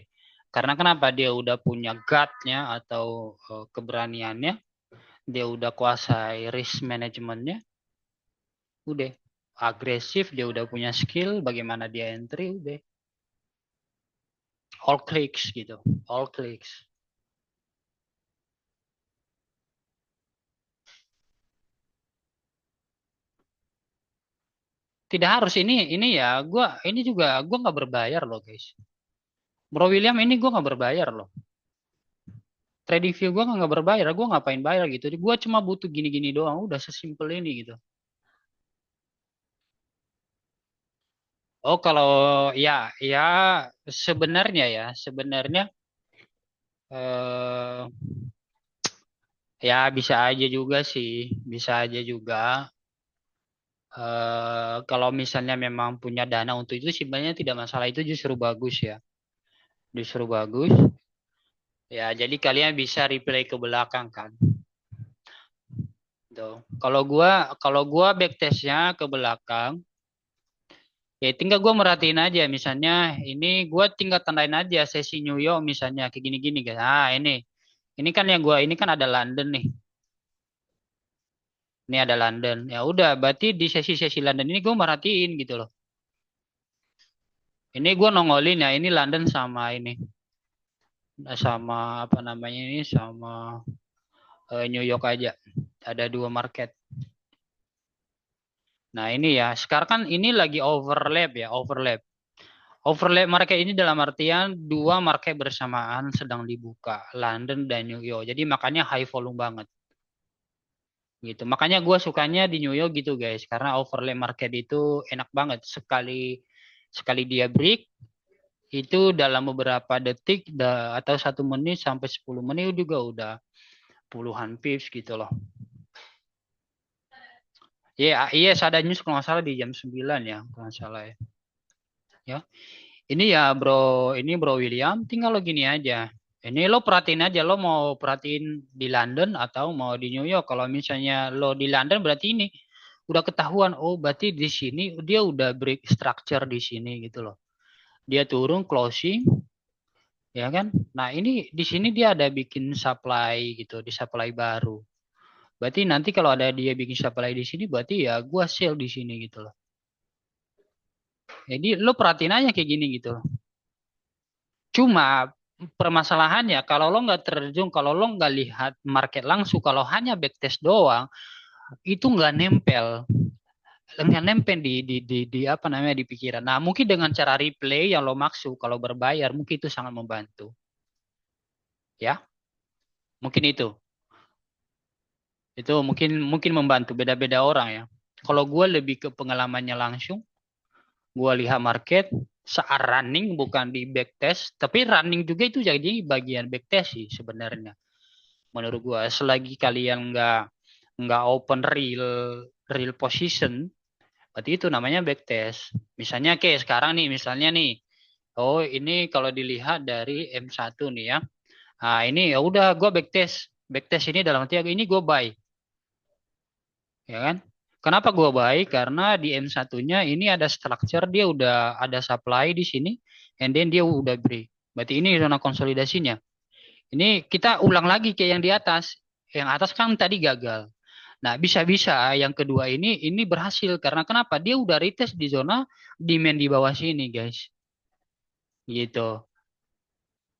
Karena kenapa? Dia udah punya gut-nya atau keberaniannya, dia udah kuasai risk manajemennya, udah. Agresif, dia udah punya skill, bagaimana dia entry, udah. All clicks gitu, all clicks. Tidak harus ini ya, ini juga gua nggak berbayar loh guys. Bro William ini gua nggak berbayar loh. Trading view gua nggak berbayar, gua ngapain bayar gitu. Gua cuma butuh gini-gini doang, udah sesimpel ini gitu. Oh, kalau ya, ya sebenarnya eh, ya bisa aja juga sih, bisa aja juga. Kalau misalnya memang punya dana untuk itu, sebenarnya tidak masalah, itu justru bagus ya, justru bagus. Ya, jadi kalian bisa replay ke belakang kan. Tuh. Kalau gua backtestnya ke belakang, ya tinggal gua merhatiin aja. Misalnya ini gua tinggal tandain aja sesi New York misalnya kayak gini-gini guys. Ah ini kan yang gua ini kan ada London nih. Ini ada London. Ya udah, berarti di sesi-sesi London ini gue merhatiin gitu loh. Ini gue nongolin ya, ini London sama ini. Sama apa namanya ini, sama New York aja. Ada dua market. Nah ini ya, sekarang kan ini lagi overlap ya, overlap. Overlap market ini dalam artian dua market bersamaan sedang dibuka, London dan New York. Jadi makanya high volume banget. Gitu. Makanya gue sukanya di New York gitu guys, karena overlay market itu enak banget. Sekali sekali dia break itu dalam beberapa detik atau 1 menit sampai 10 menit juga udah puluhan pips gitu loh. Ya, iya ada news kalau nggak salah di jam 9 ya, kalau nggak salah ya. Ya. Ini ya bro, ini bro William, tinggal lo gini aja. Ini lo perhatiin aja, lo mau perhatiin di London atau mau di New York. Kalau misalnya lo di London berarti ini udah ketahuan, oh berarti di sini dia udah break structure di sini gitu loh. Dia turun closing, ya kan? Nah ini di sini dia ada bikin supply gitu, di supply baru. Berarti nanti kalau ada dia bikin supply di sini, berarti ya gua sell di sini gitu loh. Jadi lo perhatiin aja kayak gini gitu loh. Cuma permasalahannya kalau lo nggak terjun, kalau lo nggak lihat market langsung, kalau hanya backtest doang, itu nggak nempel di apa namanya di pikiran. Nah mungkin dengan cara replay yang lo maksud kalau berbayar mungkin itu sangat membantu, ya mungkin itu mungkin mungkin membantu beda-beda orang ya. Kalau gue lebih ke pengalamannya langsung, gue lihat market saat running bukan di backtest, tapi running juga itu jadi bagian backtest sih sebenarnya. Menurut gua selagi kalian nggak open real real position, berarti itu namanya backtest. Misalnya kayak sekarang nih, misalnya nih, oh ini kalau dilihat dari M1 nih ya. Nah ini ya udah gua backtest. Backtest ini dalam arti ini gua buy, ya kan? Kenapa gua buy? Karena di M1-nya ini ada structure, dia udah ada supply di sini, and then dia udah break. Berarti ini zona konsolidasinya. Ini kita ulang lagi kayak yang di atas. Yang atas kan tadi gagal. Nah, bisa-bisa yang kedua ini berhasil karena kenapa? Dia udah retest di zona demand di bawah sini, guys. Gitu.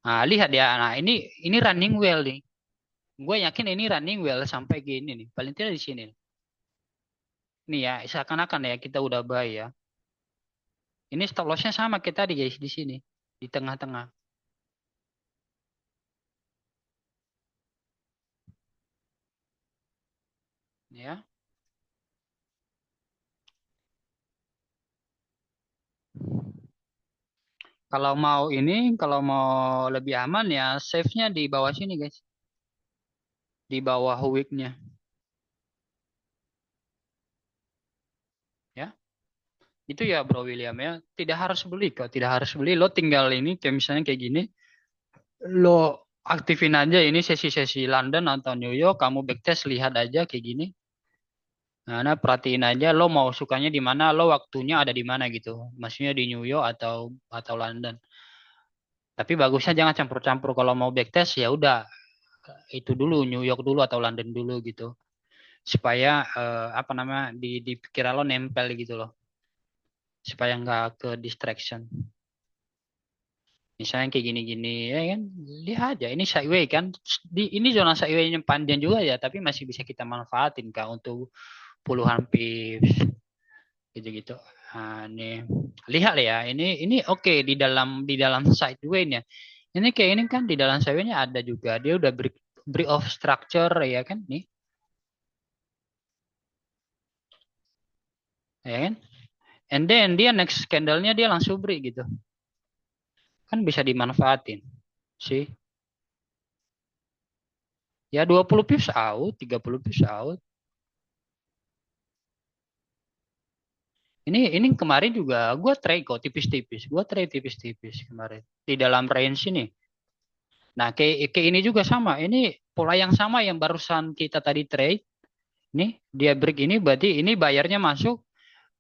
Nah, lihat ya. Nah, ini running well nih. Gue yakin ini running well sampai gini nih. Paling tidak di sini. Nih ya, seakan-akan ya kita udah buy ya. Ini stop lossnya sama kita tadi guys di sini, di tengah-tengah. Ya. Kalau mau lebih aman ya save-nya di bawah sini guys. Di bawah wick-nya. Ya. Itu ya Bro William ya. Tidak harus beli kok, tidak harus beli. Lo tinggal ini kayak misalnya kayak gini, lo aktifin aja ini sesi-sesi London atau New York, kamu backtest lihat aja kayak gini. Nah, perhatiin aja lo mau sukanya di mana, lo waktunya ada di mana gitu. Maksudnya di New York atau London. Tapi bagusnya jangan campur-campur kalau mau backtest ya udah itu dulu New York dulu atau London dulu gitu. Supaya apa namanya di pikiran lo nempel gitu loh. Supaya nggak ke distraction. Misalnya kayak gini-gini ya kan, lihat aja ini sideway kan, ini zona sideway-nya panjang juga ya, tapi masih bisa kita manfaatin kak untuk puluhan pips gitu-gitu. Nah, nih lihat ya, ini oke di dalam sideway-nya. Ini kayak ini kan di dalam sideway-nya ada juga dia udah break of structure ya kan nih, ya kan? And then dia next candle-nya dia langsung break gitu. Kan bisa dimanfaatin sih. Ya 20 pips out, 30 pips out. Ini kemarin juga gue trade kok tipis-tipis. Gue trade tipis-tipis kemarin di dalam range ini. Nah, kayak ini juga sama. Ini pola yang sama yang barusan kita tadi trade. Nih, dia break ini berarti ini bayarnya masuk,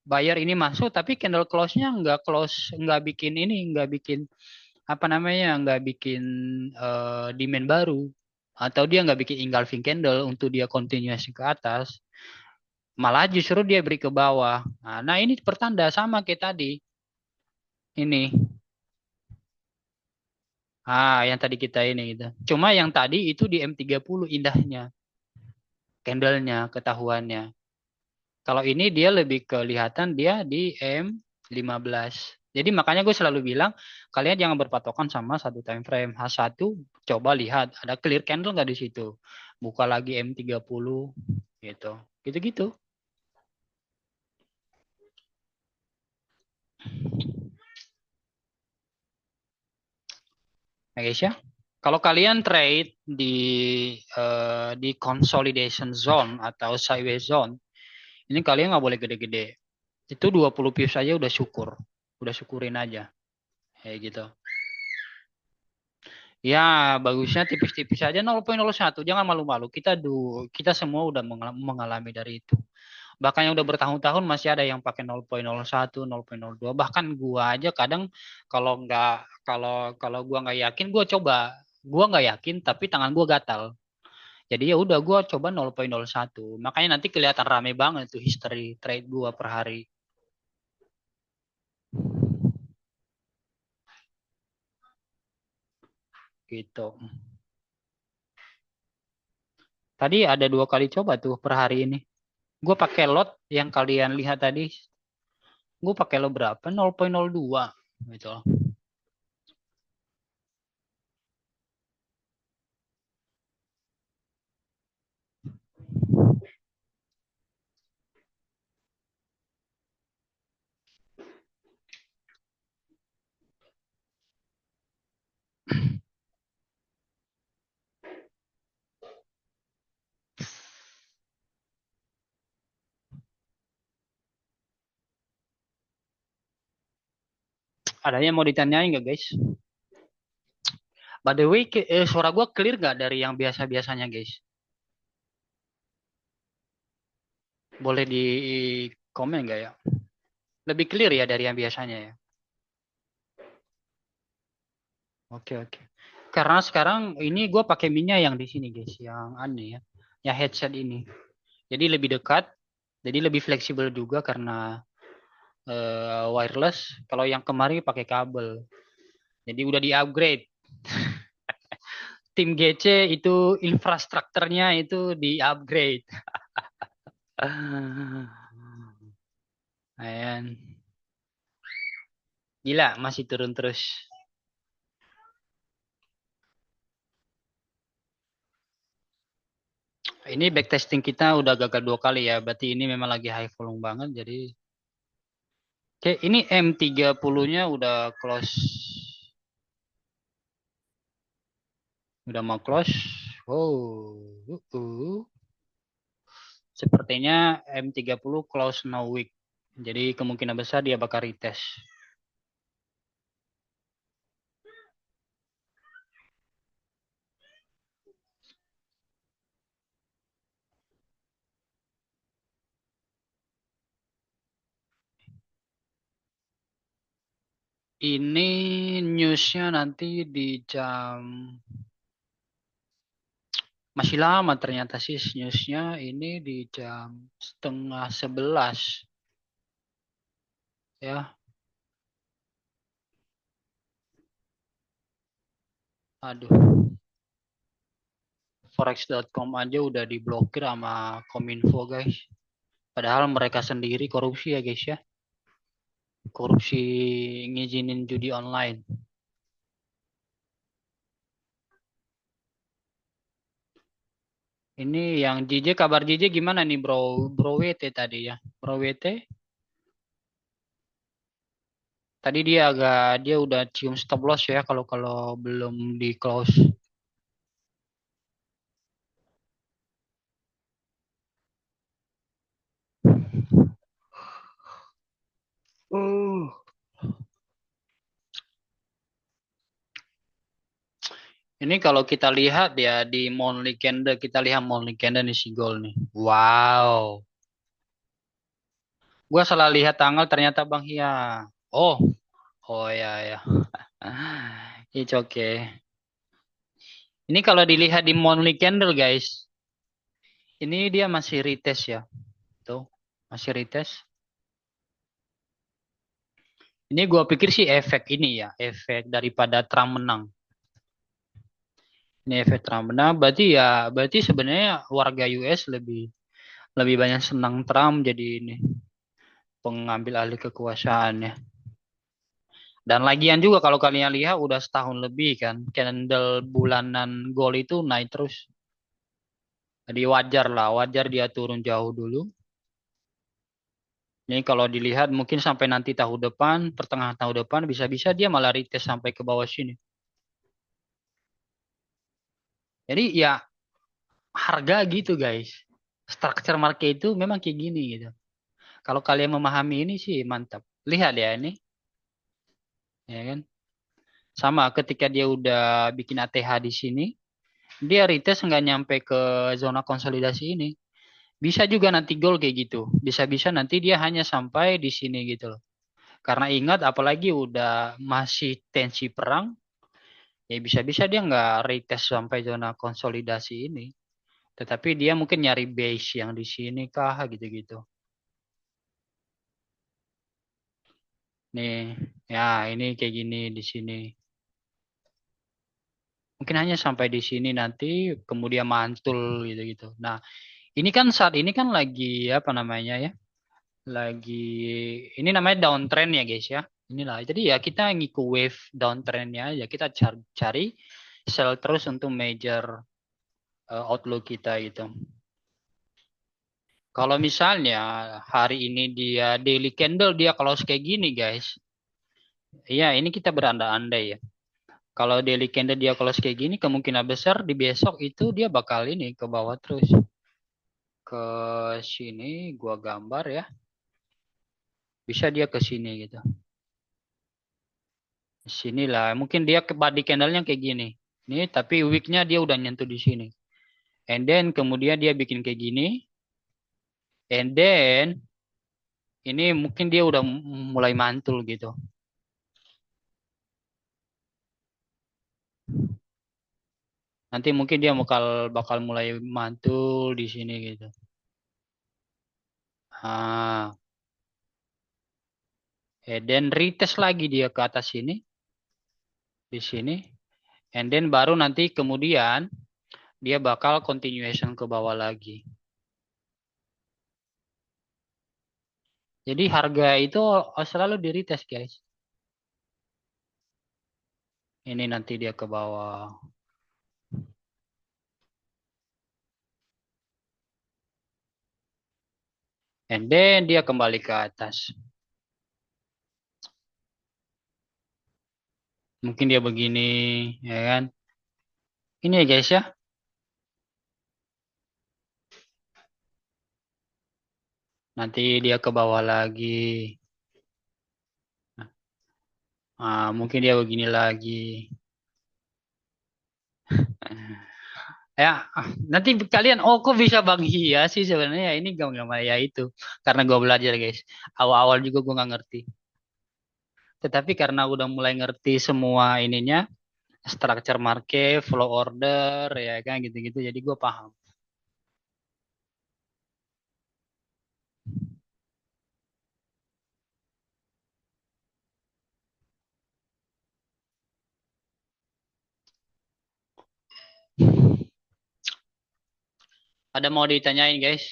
bayar ini masuk, tapi candle close-nya nggak close, nggak bikin ini, nggak bikin apa namanya, nggak bikin demand baru, atau dia nggak bikin engulfing candle untuk dia continuation ke atas. Malah justru dia beri ke bawah. Nah, ini pertanda sama kayak tadi. Ini. Yang tadi kita ini gitu. Cuma yang tadi itu di M30 indahnya. Candlenya, ketahuannya. Kalau ini dia lebih kelihatan dia di M15. Jadi makanya gue selalu bilang, kalian jangan berpatokan sama satu time frame. H1, coba lihat, ada clear candle nggak di situ. Buka lagi M30, gitu. Gitu-gitu. Ya guys ya. Kalau kalian trade di consolidation zone atau sideways zone, ini kalian nggak boleh gede-gede. Itu 20 pips aja udah syukur. Udah syukurin aja. Kayak gitu. Ya, bagusnya tipis-tipis aja 0,01. Jangan malu-malu. Kita semua udah mengalami dari itu. Bahkan yang udah bertahun-tahun masih ada yang pakai 0,01, 0,02. Bahkan gua aja kadang kalau nggak kalau kalau gua nggak yakin, gua coba. Gua nggak yakin, tapi tangan gua gatal. Jadi ya udah gua coba 0,01. Makanya nanti kelihatan rame banget tuh history trade gua per hari. Gitu. Tadi ada 2 kali coba tuh per hari ini. Gue pakai lot yang kalian lihat tadi. Gue pakai lot berapa? 0,02 gitu. Ada yang mau ditanyain nggak guys? By the way, suara gue clear nggak dari yang biasa-biasanya guys? Boleh di komen nggak ya? Lebih clear ya dari yang biasanya ya? Oke, oke. Karena sekarang ini gue pakai minyak yang di sini guys, yang aneh ya, yang headset ini. Jadi lebih dekat, jadi lebih fleksibel juga karena wireless. Kalau yang kemarin pakai kabel, jadi udah di upgrade. Tim GC itu infrastrukturnya itu di upgrade. Ayan. Gila, masih turun terus. Ini backtesting kita udah gagal 2 kali ya. Berarti ini memang lagi high volume banget. Jadi, oke, ini M30-nya udah close. Udah mau close. Oh, sepertinya M30 close no wick. Jadi kemungkinan besar dia bakal retest. Ini newsnya nanti di jam masih lama ternyata sih newsnya ini di jam setengah 11 ya. Aduh, forex.com aja udah diblokir sama Kominfo guys. Padahal mereka sendiri korupsi ya guys ya. Korupsi ngizinin judi online. Ini yang JJ, kabar JJ gimana nih bro? Bro WT tadi ya. Bro WT tadi dia udah cium stop loss ya kalau kalau belum di close. Uh. Ini kalau kita lihat ya di monthly candle, kita lihat monthly candle nih si gold nih. Wow. Gua salah lihat tanggal ternyata Bang Hia. Oh, oh ya ya. It's okay. Ini kalau dilihat di monthly candle guys, ini dia masih retest ya. Tuh, masih retest. Ini gua pikir sih efek ini ya, efek daripada Trump menang. Ini efek Trump menang, berarti sebenarnya warga US lebih lebih banyak senang Trump jadi ini pengambil alih kekuasaannya. Dan lagian juga kalau kalian lihat udah setahun lebih kan, candle bulanan gold itu naik terus. Jadi wajar lah, wajar dia turun jauh dulu. Ini kalau dilihat mungkin sampai nanti tahun depan, pertengahan tahun depan bisa-bisa dia malah retest sampai ke bawah sini. Jadi ya harga gitu guys. Structure market itu memang kayak gini gitu. Kalau kalian memahami ini sih mantap. Lihat ya ini, ya kan? Sama ketika dia udah bikin ATH di sini, dia retest nggak nyampe ke zona konsolidasi ini. Bisa juga nanti goal kayak gitu. Bisa-bisa nanti dia hanya sampai di sini gitu loh. Karena ingat apalagi udah masih tensi perang, ya bisa-bisa dia nggak retest sampai zona konsolidasi ini. Tetapi dia mungkin nyari base yang di sini kah gitu-gitu. Nih, ya ini kayak gini di sini. Mungkin hanya sampai di sini nanti kemudian mantul gitu-gitu. Nah, ini kan saat ini kan lagi apa namanya ya? Lagi ini namanya downtrend ya guys ya. Inilah. Jadi ya kita ngikut wave downtrendnya aja. Kita cari sell terus untuk major outlook kita gitu. Kalau misalnya hari ini dia daily candle dia kalau kayak gini guys. Iya, ini kita berandai-andai ya. Kalau daily candle dia kalau kayak gini kemungkinan besar di besok itu dia bakal ini ke bawah terus. Ke sini gua gambar ya. Bisa dia ke sini gitu. Sinilah mungkin dia ke body candle-nya kayak gini. Nih, tapi week-nya dia udah nyentuh di sini. And then kemudian dia bikin kayak gini. And then ini mungkin dia udah mulai mantul gitu. Nanti mungkin dia bakal bakal mulai mantul di sini gitu. Ah, and then retest lagi dia ke atas sini, di sini. And then baru nanti kemudian dia bakal continuation ke bawah lagi. Jadi harga itu selalu di retest guys. Ini nanti dia ke bawah. And then dia kembali ke atas. Mungkin dia begini, ya kan? Ini ya guys ya. Nanti dia ke bawah lagi. Mungkin dia begini lagi. Ya, nanti kalian, oh kok bisa Bang Hia sih sebenarnya ini gak ya itu. Karena gue belajar guys. Awal-awal juga gue nggak ngerti. Tetapi karena udah mulai ngerti semua ininya, structure market, flow order, ya kan gitu-gitu. Jadi gue paham. Ada mau ditanyain guys?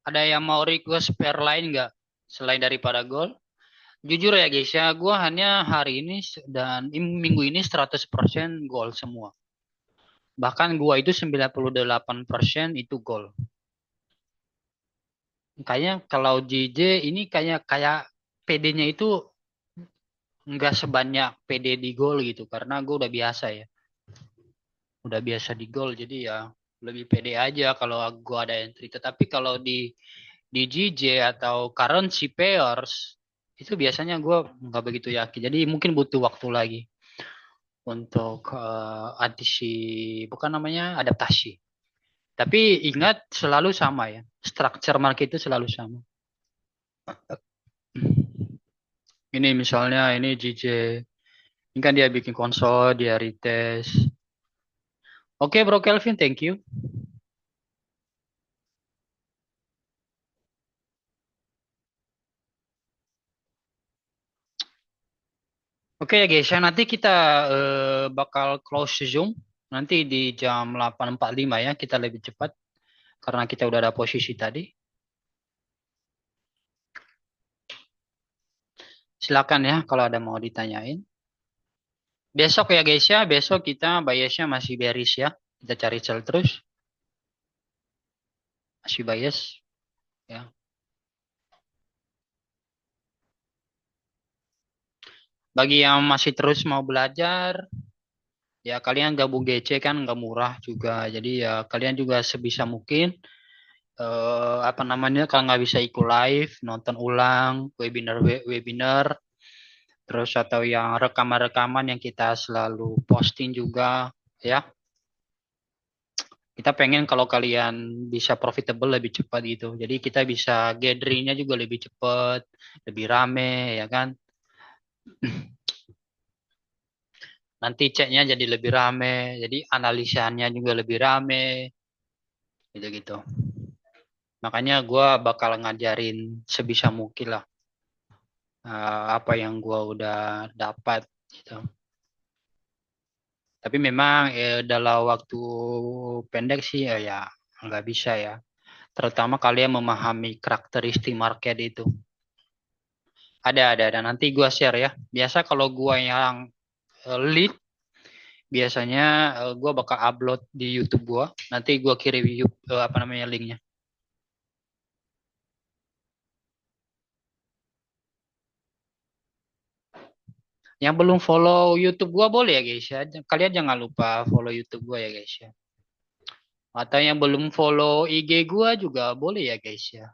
Ada yang mau request pair lain nggak? Selain daripada gold? Jujur ya guys ya, gue hanya hari ini dan minggu ini 100% gold semua. Bahkan gue itu 98% itu gold. Kayaknya kalau JJ ini kayak kayak PD-nya itu nggak sebanyak PD di gold gitu. Karena gue udah biasa ya. Udah biasa di gold jadi ya. lebih pede aja kalau gua ada entry. Tetapi kalau di GJ atau currency pairs itu biasanya gue nggak begitu yakin. Jadi mungkin butuh waktu lagi untuk bukan namanya adaptasi. Tapi ingat selalu sama ya. Structure market itu selalu sama. Ini misalnya ini JJ. Ini kan dia bikin konsol, dia retest. Oke Bro Kelvin, thank you. Oke ya guys, ya nanti kita bakal close Zoom. Nanti di jam 8.45 ya, kita lebih cepat. Karena kita udah ada posisi tadi. Silakan ya kalau ada mau ditanyain. Besok ya guys ya, besok kita biasnya masih bearish ya. Kita cari sell terus, masih bias ya. Bagi yang masih terus mau belajar, ya kalian gabung GC kan nggak murah juga. Jadi ya kalian juga sebisa mungkin apa namanya kalau nggak bisa ikut live, nonton ulang webinar, terus atau yang rekaman-rekaman yang kita selalu posting juga ya. Kita pengen kalau kalian bisa profitable lebih cepat gitu. Jadi kita bisa gatheringnya juga lebih cepat, lebih rame ya kan. Nanti ceknya jadi lebih rame, jadi analisanya juga lebih rame, gitu-gitu. Makanya gue bakal ngajarin sebisa mungkin lah apa yang gue udah dapat gitu. Tapi memang dalam waktu pendek sih ya nggak bisa ya. Terutama kalian memahami karakteristik market itu. Ada. Nanti gue share ya. Biasa kalau gue yang lead, biasanya gue bakal upload di YouTube gue. Nanti gue kirim apa namanya linknya. Yang belum follow YouTube gue boleh ya guys ya. Kalian jangan lupa follow YouTube gue ya guys ya. Atau yang belum follow IG gue juga boleh ya guys ya.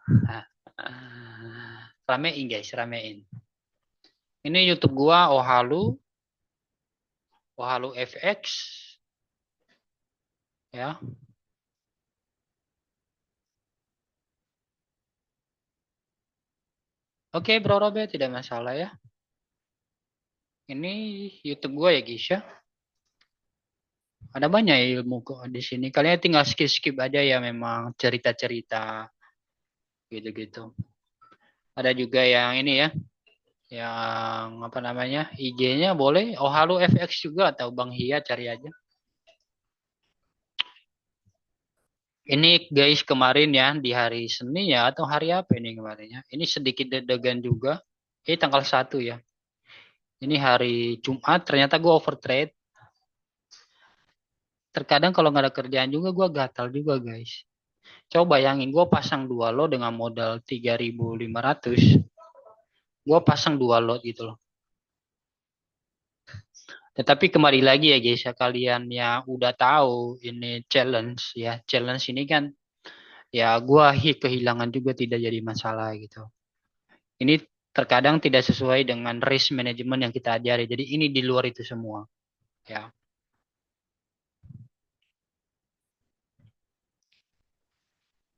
Ramein guys, ramein. Ini YouTube gue Ohalu FX ya. Oke Bro Robert, tidak masalah ya. Ini YouTube gue ya guys ya. Ada banyak ilmu kok di sini. Kalian tinggal skip-skip aja ya memang cerita-cerita gitu-gitu. Ada juga yang ini ya, yang apa namanya IG-nya boleh Ohalu FX juga atau Bang Hia cari aja. Ini guys kemarin ya di hari Senin ya atau hari apa ini kemarinnya? Ini sedikit deg-degan juga. Ini tanggal 1 ya. Ini hari Jumat ternyata gue overtrade. Terkadang kalau nggak ada kerjaan juga gue gatal juga guys. Coba bayangin gue pasang 2 lot dengan modal 3.500. Gue pasang 2 lot gitu loh. Tetapi kembali lagi ya guys ya kalian yang udah tahu ini challenge ya. Challenge ini kan ya gue kehilangan juga tidak jadi masalah gitu. Ini terkadang tidak sesuai dengan risk management yang kita ajari. Jadi ini di luar itu semua ya.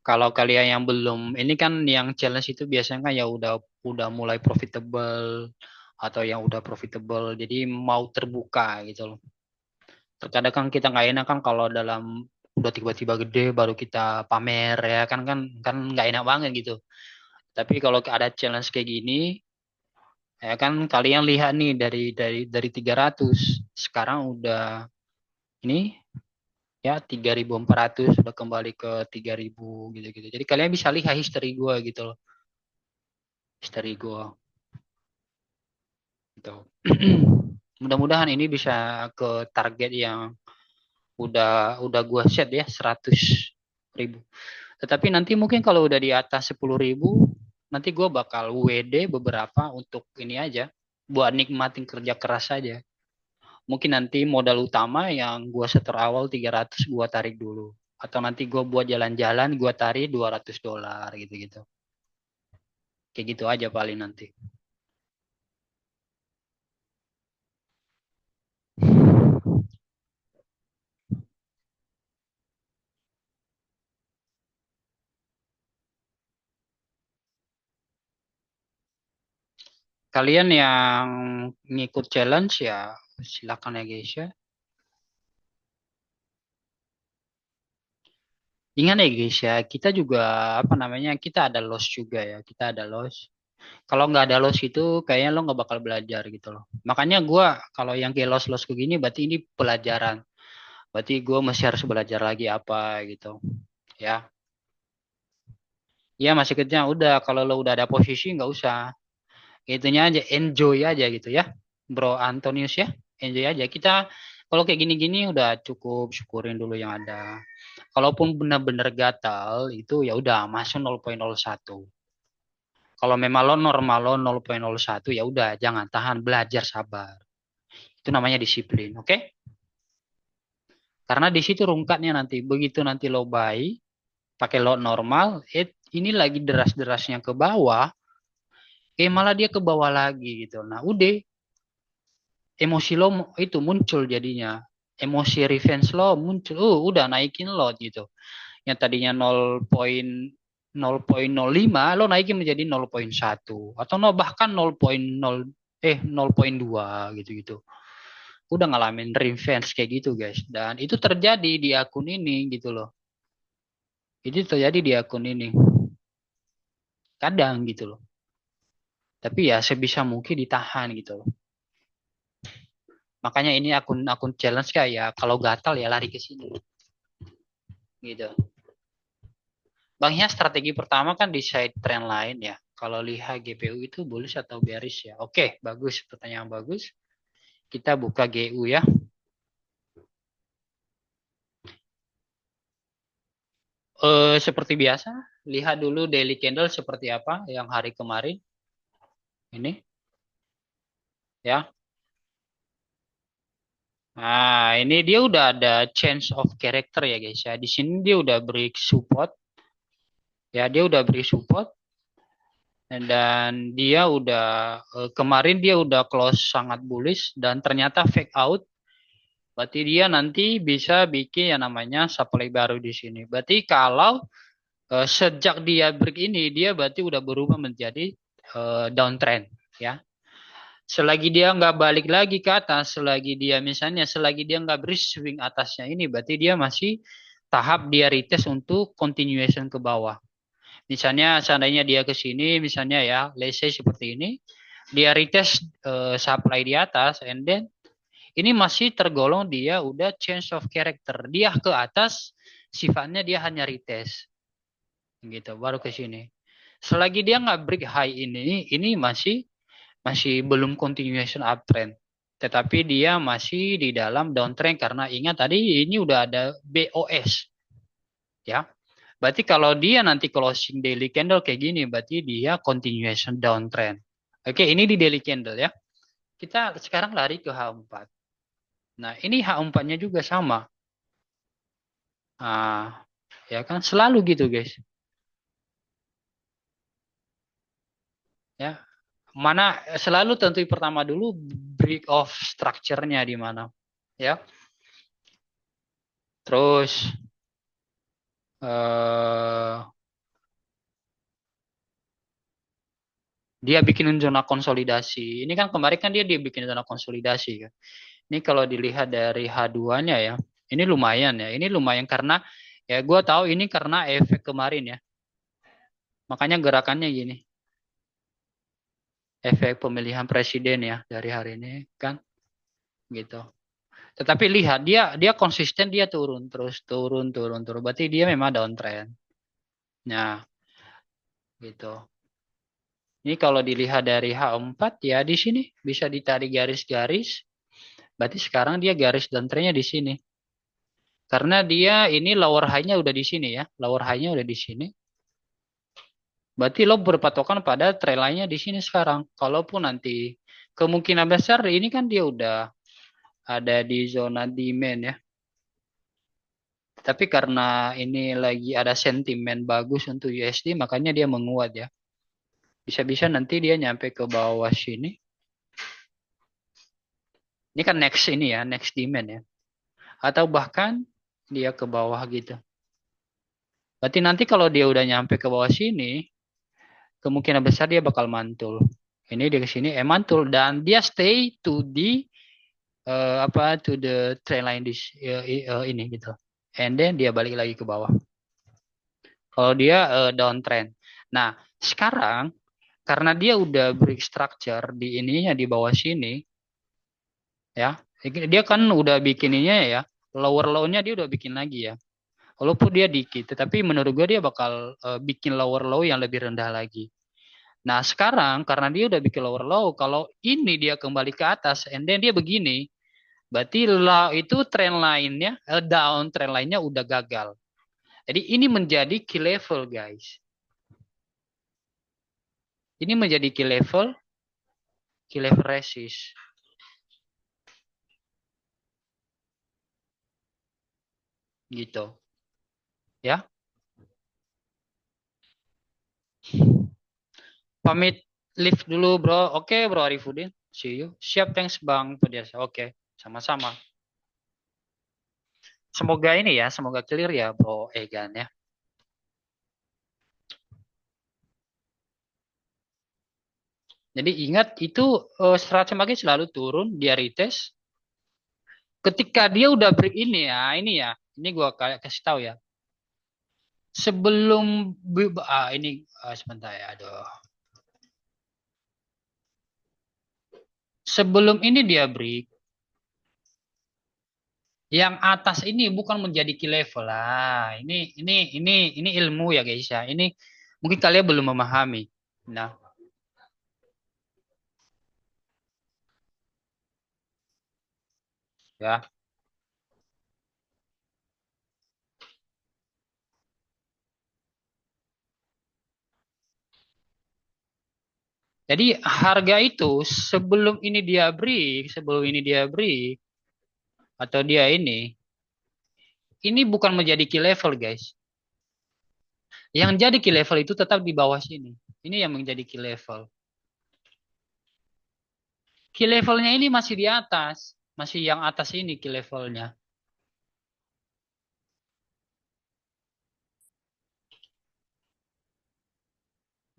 Kalau kalian yang belum ini kan yang challenge itu biasanya kan ya udah mulai profitable atau yang udah profitable jadi mau terbuka gitu loh. Terkadang kan kita nggak enak kan kalau dalam udah tiba-tiba gede baru kita pamer ya kan kan kan nggak enak banget gitu. Tapi kalau ada challenge kayak gini ya kan kalian lihat nih dari 300 sekarang udah ini ya 3.400 udah kembali ke 3.000 gitu-gitu. Jadi kalian bisa lihat history gue gitu loh. History gue gitu. Mudah-mudahan ini bisa ke target yang udah gua set ya 100.000. Tetapi nanti mungkin kalau udah di atas 10.000 nanti gua bakal WD beberapa untuk ini aja buat nikmatin kerja keras aja. Mungkin nanti modal utama yang gua setor awal 300 gua tarik dulu. Atau nanti gue buat jalan-jalan, gue tarik $200 gitu-gitu. Kayak gitu aja paling nanti. Kalian yang ngikut challenge ya silakan ya guys ya. Ingat ya guys ya, kita juga apa namanya, kita ada loss juga ya, kita ada loss. Kalau nggak ada loss itu kayaknya lo nggak bakal belajar gitu loh. Makanya gue kalau yang kayak loss-loss begini berarti ini pelajaran. Berarti gue masih harus belajar lagi apa gitu ya. Ya masih kerja udah, kalau lo udah ada posisi nggak usah. Itunya aja enjoy aja gitu ya. Bro Antonius ya, enjoy aja. Kita kalau kayak gini-gini udah cukup syukurin dulu yang ada. Kalaupun benar-benar gatal itu ya udah masuk 0,01. Kalau memang lo normal lo 0,01 ya udah jangan tahan, belajar sabar. Itu namanya disiplin, oke? Okay? Karena di situ rungkatnya nanti begitu nanti lo buy pakai lot normal, ini lagi deras-derasnya ke bawah, malah dia ke bawah lagi gitu. Nah, udah emosi lo itu muncul jadinya. Emosi revenge lo muncul, udah naikin lot gitu. Yang tadinya 0,05 lo naikin menjadi 0,1 atau no bahkan 0,2 gitu-gitu. Udah ngalamin revenge kayak gitu guys, dan itu terjadi di akun ini gitu loh. Itu terjadi di akun ini kadang gitu loh, tapi ya sebisa mungkin ditahan gitu loh. Makanya ini akun-akun challenge kayak kalau gatal ya lari ke sini gitu. Banknya strategi pertama kan di side trend lain ya. Kalau lihat GPU itu bullish atau bearish ya. Oke, bagus, pertanyaan bagus. Kita buka GU ya. Seperti biasa, lihat dulu daily candle seperti apa yang hari kemarin ini ya. Nah, ini dia udah ada change of character ya guys ya. Di sini dia udah beri support. Ya, dia udah beri support. Dan dia udah kemarin dia udah close sangat bullish dan ternyata fake out. Berarti dia nanti bisa bikin yang namanya supply baru di sini. Berarti kalau sejak dia break ini dia berarti udah berubah menjadi downtrend ya. Selagi dia nggak balik lagi ke atas, selagi dia nggak beri swing atasnya ini, berarti dia masih tahap dia retest untuk continuation ke bawah. Misalnya seandainya dia ke sini, misalnya ya, let's say seperti ini, dia retest supply di atas, and then ini masih tergolong dia udah change of character. Dia ke atas, sifatnya dia hanya retest, gitu, baru ke sini. Selagi dia nggak break high ini masih masih belum continuation uptrend. Tetapi dia masih di dalam downtrend karena ingat tadi ini udah ada BOS. Ya. Berarti kalau dia nanti closing daily candle kayak gini, berarti dia continuation downtrend. Oke, ini di daily candle ya. Kita sekarang lari ke H4. Nah, ini H4-nya juga sama. Nah, ya kan selalu gitu, guys. Ya. Mana selalu tentu pertama dulu break of structure-nya di mana, ya. Terus eh dia bikin zona konsolidasi. Ini kan kemarin kan dia bikin zona konsolidasi kan. Ini kalau dilihat dari H2-nya ya, ini lumayan ya. Ini lumayan karena ya gue tahu ini karena efek kemarin ya. Makanya gerakannya gini. Efek pemilihan presiden ya dari hari ini kan gitu. Tetapi lihat dia dia konsisten, dia turun terus, turun. Berarti dia memang downtrend. Nah, gitu. Ini kalau dilihat dari H4 ya di sini bisa ditarik garis-garis. Berarti sekarang dia garis downtrendnya di sini. Karena dia ini lower high-nya udah di sini ya. Lower high-nya udah di sini. Berarti lo berpatokan pada trend line-nya di sini sekarang. Kalaupun nanti kemungkinan besar ini kan dia udah ada di zona demand ya. Tapi karena ini lagi ada sentimen bagus untuk USD, makanya dia menguat ya. Bisa-bisa nanti dia nyampe ke bawah sini. Ini kan next ini ya, next demand ya. Atau bahkan dia ke bawah gitu. Berarti nanti kalau dia udah nyampe ke bawah sini, kemungkinan besar dia bakal mantul. Ini dia ke sini, mantul dan dia stay to the to the trend line ini gitu. And then dia balik lagi ke bawah. Kalau dia downtrend. Nah, sekarang karena dia udah break structure di ininya di bawah sini, ya, dia kan udah bikininnya ya, lower low-nya dia udah bikin lagi ya. Walaupun dia dikit, tetapi menurut gue dia bakal bikin lower low yang lebih rendah lagi. Nah, sekarang karena dia udah bikin lower low, kalau ini dia kembali ke atas, and then dia begini, berarti low itu trend line-nya, down trend line-nya udah gagal. Jadi ini menjadi key level, guys. Ini menjadi key level resist. Gitu. Ya. Pamit lift dulu, bro. Oke, bro Arifudin. See you. Siap, thanks Bang Pediasa. Oke, sama-sama. Semoga ini ya, semoga clear ya, bro Egan ya. Jadi ingat itu serat semakin selalu turun, dia retest. Ketika dia udah break ini ya, ini gua kayak kasih tahu ya. Sebelum ini sebentar ya, aduh. Sebelum ini dia break, yang atas ini bukan menjadi key level lah. Ini ilmu ya guys ya. Ini mungkin kalian belum memahami. Nah, ya. Jadi harga itu sebelum ini dia break atau dia ini bukan menjadi key level guys. Yang jadi key level itu tetap di bawah sini. Ini yang menjadi key level. Key levelnya ini masih di atas, masih yang atas ini key levelnya.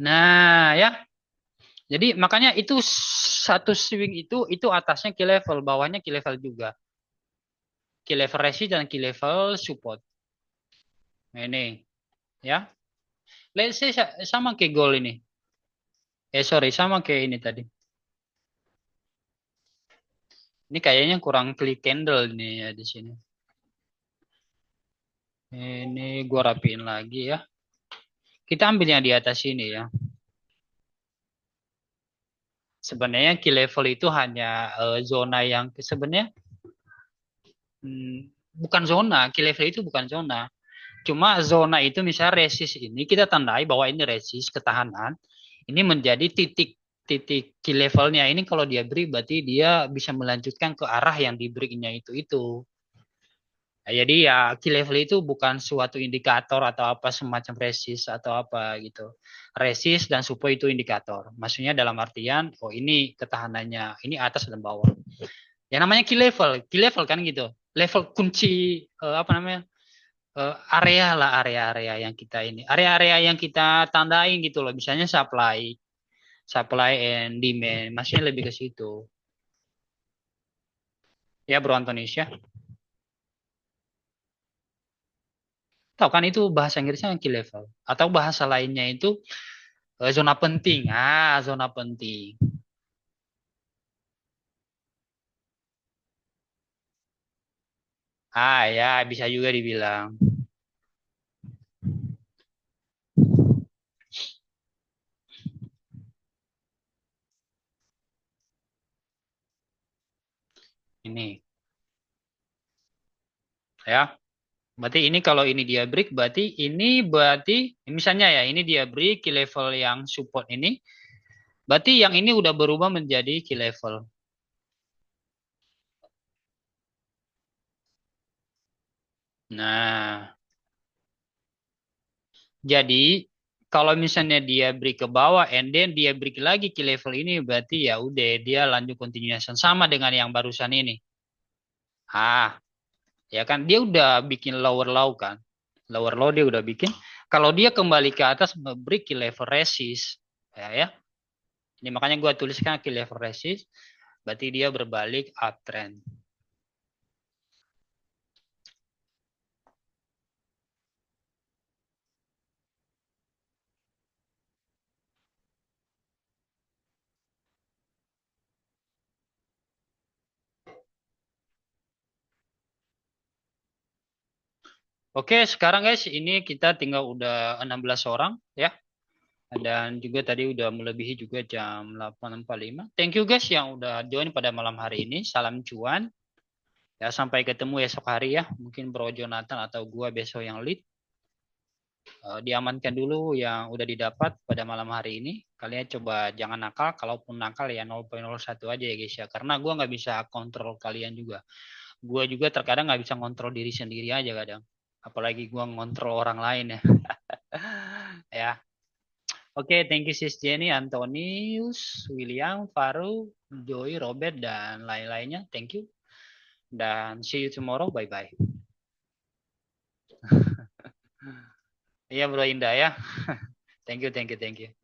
Nah, ya. Jadi makanya itu satu swing itu atasnya key level, bawahnya key level juga. Key level resist dan key level support. Nah, ini ya. Let's say sama kayak goal ini. Sorry, sama kayak ini tadi. Ini kayaknya kurang klik candle nih ya di sini. Ini gua rapiin lagi ya. Kita ambil yang di atas ini ya. Sebenarnya key level itu hanya zona yang sebenarnya bukan zona. Key level itu bukan zona. Cuma zona itu misalnya resist ini kita tandai bahwa ini resist ketahanan. Ini menjadi titik titik key levelnya ini kalau dia break berarti dia bisa melanjutkan ke arah yang di breaknya itu. Nah, jadi ya key level itu bukan suatu indikator atau apa semacam resist atau apa gitu. Resist dan support itu indikator. Maksudnya dalam artian oh ini ketahanannya, ini atas dan bawah. Yang namanya key level kan gitu. Level kunci apa namanya? Area lah area-area yang kita ini. Area-area yang kita tandain gitu loh. Misalnya supply and demand. Maksudnya lebih ke situ. Ya Bro Antonis ya. Tahu kan itu bahasa Inggrisnya key level. Atau bahasa lainnya itu zona penting. Zona penting. Ya bisa juga dibilang. Ini ya. Berarti ini kalau ini dia break berarti misalnya ya ini dia break key level yang support ini. Berarti yang ini udah berubah menjadi key level. Nah, jadi kalau misalnya dia break ke bawah and then dia break lagi ke level ini berarti ya udah dia lanjut continuation sama dengan yang barusan ini. Ah, ya kan dia udah bikin lower low kan. Lower low dia udah bikin. Kalau dia kembali ke atas break ke level resist ya. Ini makanya gua tuliskan ke level resist berarti dia berbalik uptrend. Oke, sekarang guys, ini kita tinggal udah 16 orang ya. Dan juga tadi udah melebihi juga jam 8.45. Thank you guys yang udah join pada malam hari ini. Salam cuan. Ya, sampai ketemu esok hari ya. Mungkin Bro Jonathan atau gua besok yang lead. Diamankan dulu yang udah didapat pada malam hari ini. Kalian coba jangan nakal. Kalaupun nakal ya 0.01 aja ya guys ya. Karena gua nggak bisa kontrol kalian juga. Gua juga terkadang nggak bisa kontrol diri sendiri aja kadang. Apalagi gua ngontrol orang lain ya. Ya. Oke, thank you Sis Jenny, Antonius, William, Faru, Joy, Robert, dan lain-lainnya. Thank you. Dan see you tomorrow. Bye-bye. Iya Bro Indah ya. Thank you, thank you, thank you.